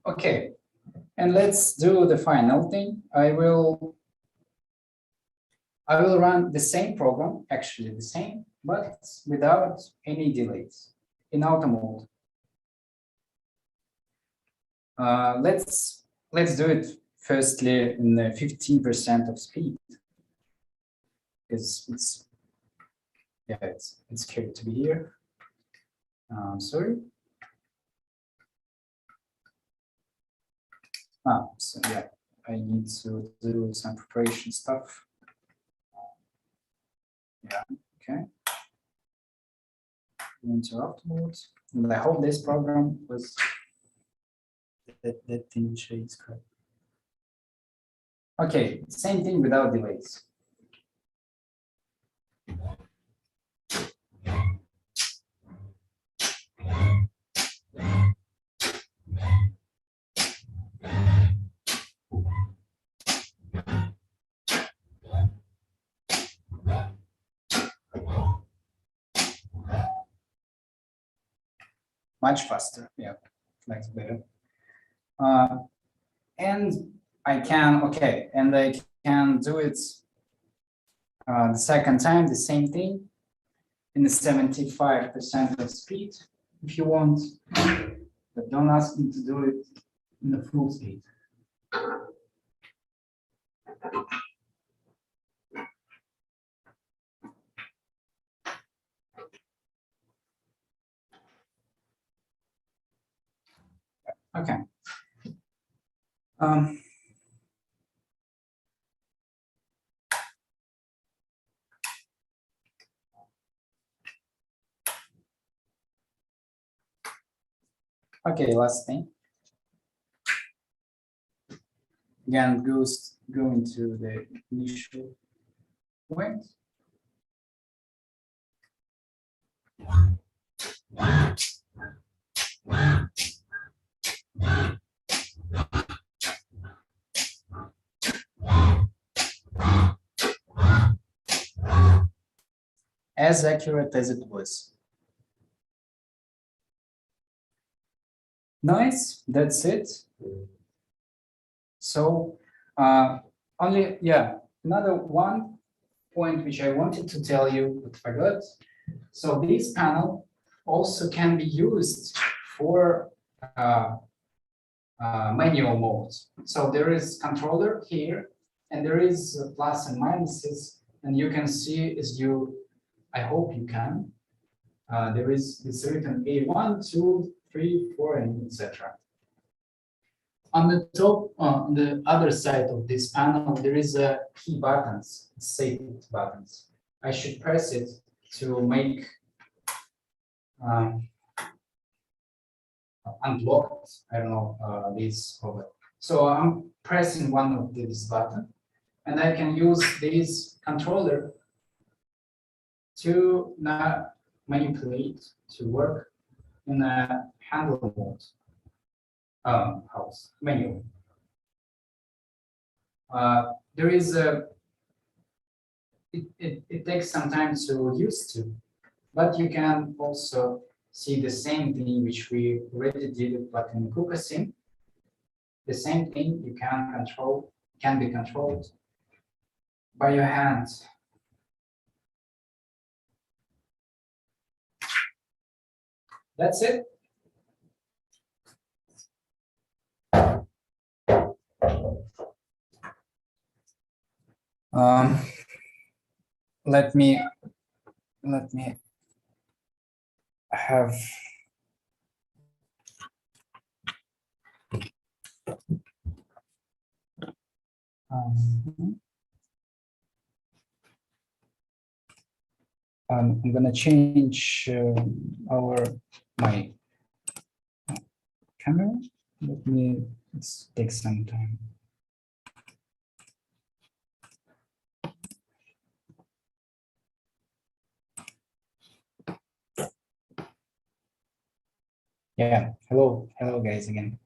S1: Okay, and let's do the final thing. I will run the same program, actually the same, but without any delays in auto mode. Let's do it firstly in the 15% of speed, because it's good to be here. Sorry. So yeah, I need to do some preparation stuff. Yeah, okay. Interrupt mode. And I hope this program was that thing shades correct. Okay, same thing without delays. Much faster, yeah, that's better. And I can, okay, and I can do it the second time, the same thing, in the 75% of speed, if you want, but don't ask me to do it in the full speed. Okay. Okay, last thing. Again, go into the initial point. As accurate as it was. Nice, that's it. So only, yeah, another one point which I wanted to tell you but forgot. So this panel also can be used for manual mode. So there is controller here, and there is plus and minuses, and you can see as you, I hope you can. There is it's written A1, 2, 3, 4, and etc. On the top, on the other side of this panel, there is a key buttons, save buttons. I should press it to make unblocked. I don't know this over. So I'm pressing one of these buttons, and I can use this controller to not manipulate to work in a handle mode. House menu. There is a. It takes some time to use to, but you can also see the same thing which we already did, but in Kuka Sim. The same thing you can be controlled by your hands. That's it. Let me have I'm gonna change my camera. Let's take some time. Yeah, hello guys again.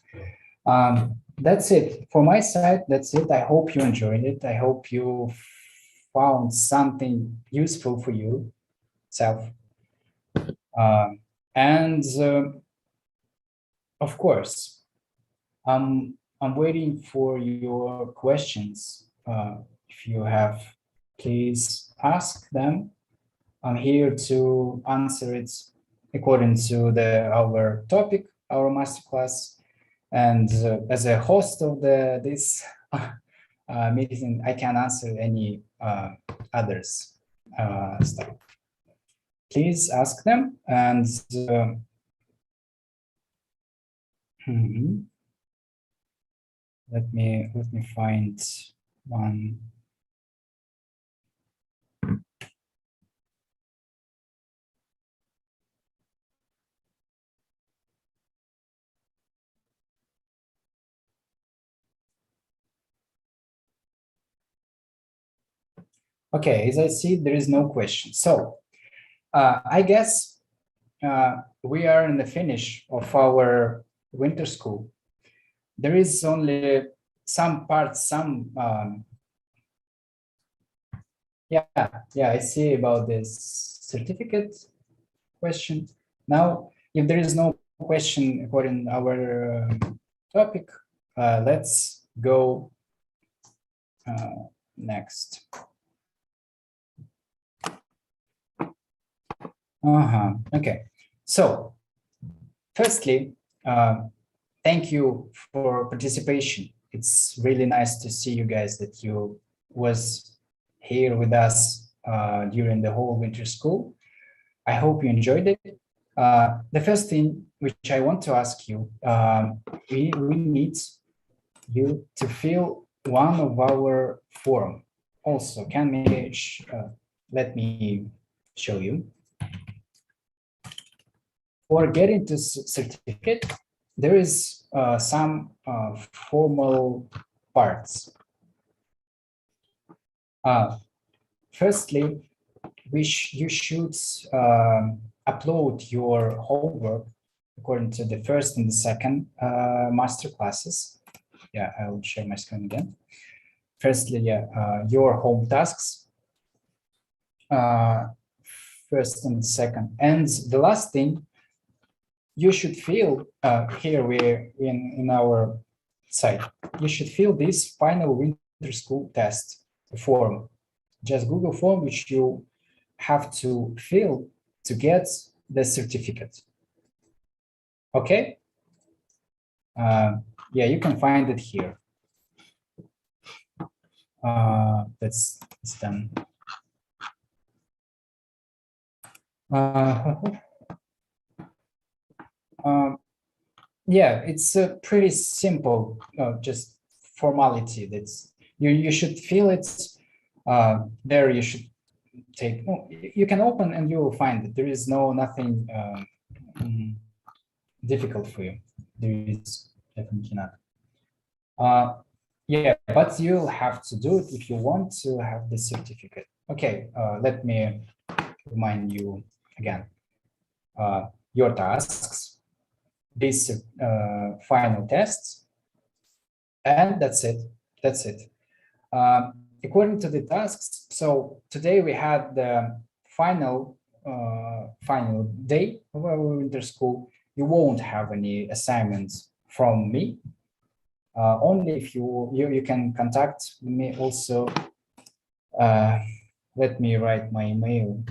S1: That's it for my side. That's it. I hope you enjoyed it. I hope you found something useful for you self. And of course, I'm waiting for your questions. If you have, please ask them. I'm here to answer it according to our topic, our masterclass. And as a host of this meeting, I can answer any others stuff. Please ask them, and let me find one. Okay, as I see, there is no question. So I guess we are in the finish of our winter school. There is only some parts, yeah, I see about this certificate question. Now, if there is no question according to our topic, let's go next. Okay, so firstly, thank you for participation. It's really nice to see you guys that you was here with us during the whole winter school. I hope you enjoyed it. The first thing which I want to ask you, we need you to fill one of our form. Also, let me show you. For getting to certificate, there is some formal parts. Firstly, you should upload your homework according to the first and the second master classes. Yeah, I will share my screen again. Firstly, your home tasks, first and second. And the last thing, you should fill, here we're in our site, you should fill this final winter school test form, just Google form, which you have to fill to get the certificate. Okay? Yeah, you can find it here. That's done. Yeah, it's a pretty simple, just formality. That's you should fill it. There you should take. No, you can open and you will find it. There is nothing difficult for you. There is definitely not. Yeah, but you'll have to do it if you want to have the certificate. Okay, let me remind you again. Your tasks, these final tests, and that's it. That's it. According to the tasks, so today we had the final day of our winter school. You won't have any assignments from me. Only if you can contact me also. Let me write my email.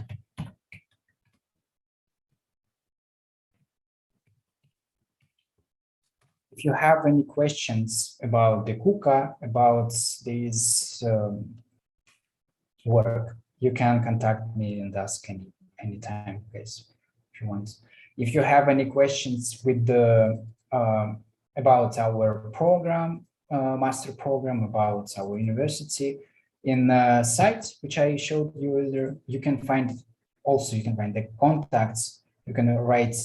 S1: If you have any questions about the Kuka, about this work, you can contact me and ask anytime, guys, if you want. If you have any questions with the about our program, master program, about our university, in the site which I showed you earlier, you can find the contacts. You can write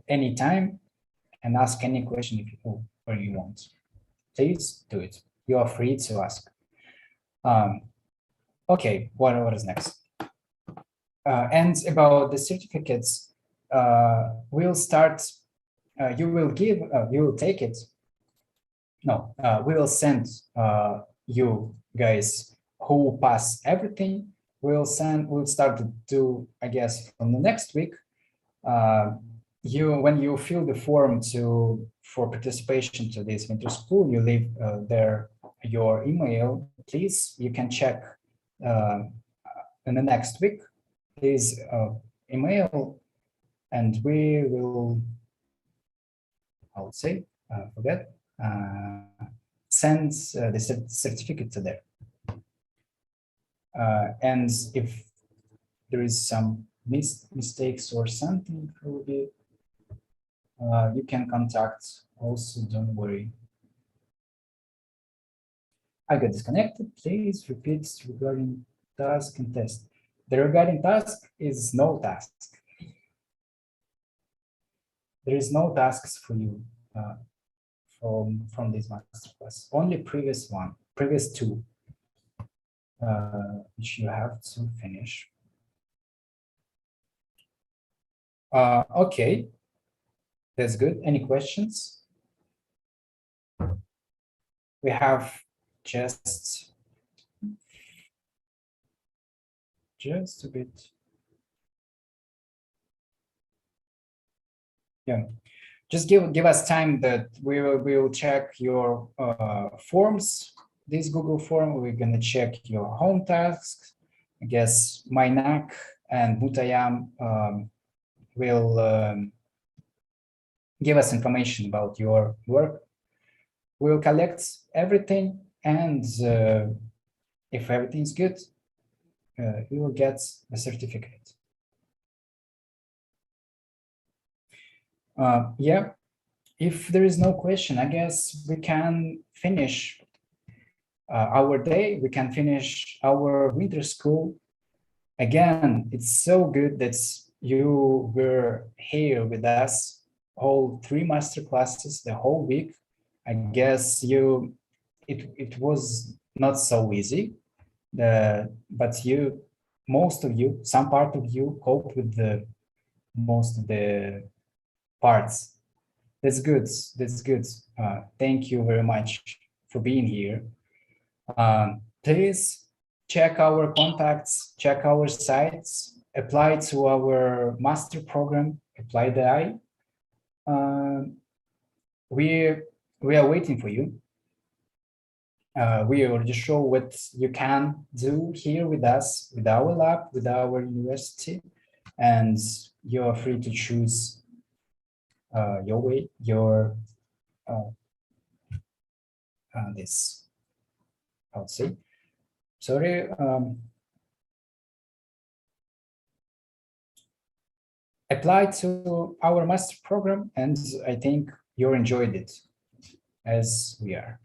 S1: anytime and ask any question if you want. Please do it. You are free to ask. Okay, what is next? And about the certificates, we'll start. You will take it. No, we will send you guys who pass everything. We'll start to do, I guess, from the next week. when you fill the form for participation to this winter school, you leave there your email. Please, you can check in the next week. Please email, and we will, I would say, send the certificate to there. And if there is some mistakes or something, you can contact also, don't worry. I got disconnected. Please repeat regarding task and test. The regarding task is no task. There is no tasks for you from this masterclass. Only previous two, which you have to finish. Okay, that's good. Any questions? We have just a bit. Yeah, just give us time that we will check your forms. This Google form, we're gonna check your home tasks. I guess Mainak and Mutayam will give us information about your work. We'll collect everything, and if everything's good, you will get a certificate. Yeah, if there is no question, I guess we can finish our day. We can finish our winter school. Again, it's so good that you were here with us all 3 master classes the whole week. I guess it was not so easy, but some part of you coped with most of the parts. That's good. That's good. Thank you very much for being here. Please check our contacts, check our sites, apply to our master program, apply the I. We are waiting for you. We already show what you can do here with us, with our lab, with our university, and you're free to choose your way, this, I would say. Sorry. Apply to our master program, and I think you enjoyed it as we are.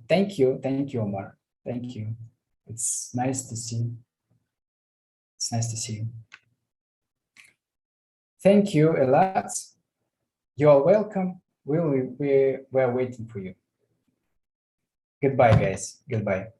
S1: Thank you, Omar. Thank you. It's nice to see. It's nice to see you. Thank you a lot. You are welcome. We're waiting for you. Goodbye, guys. Goodbye.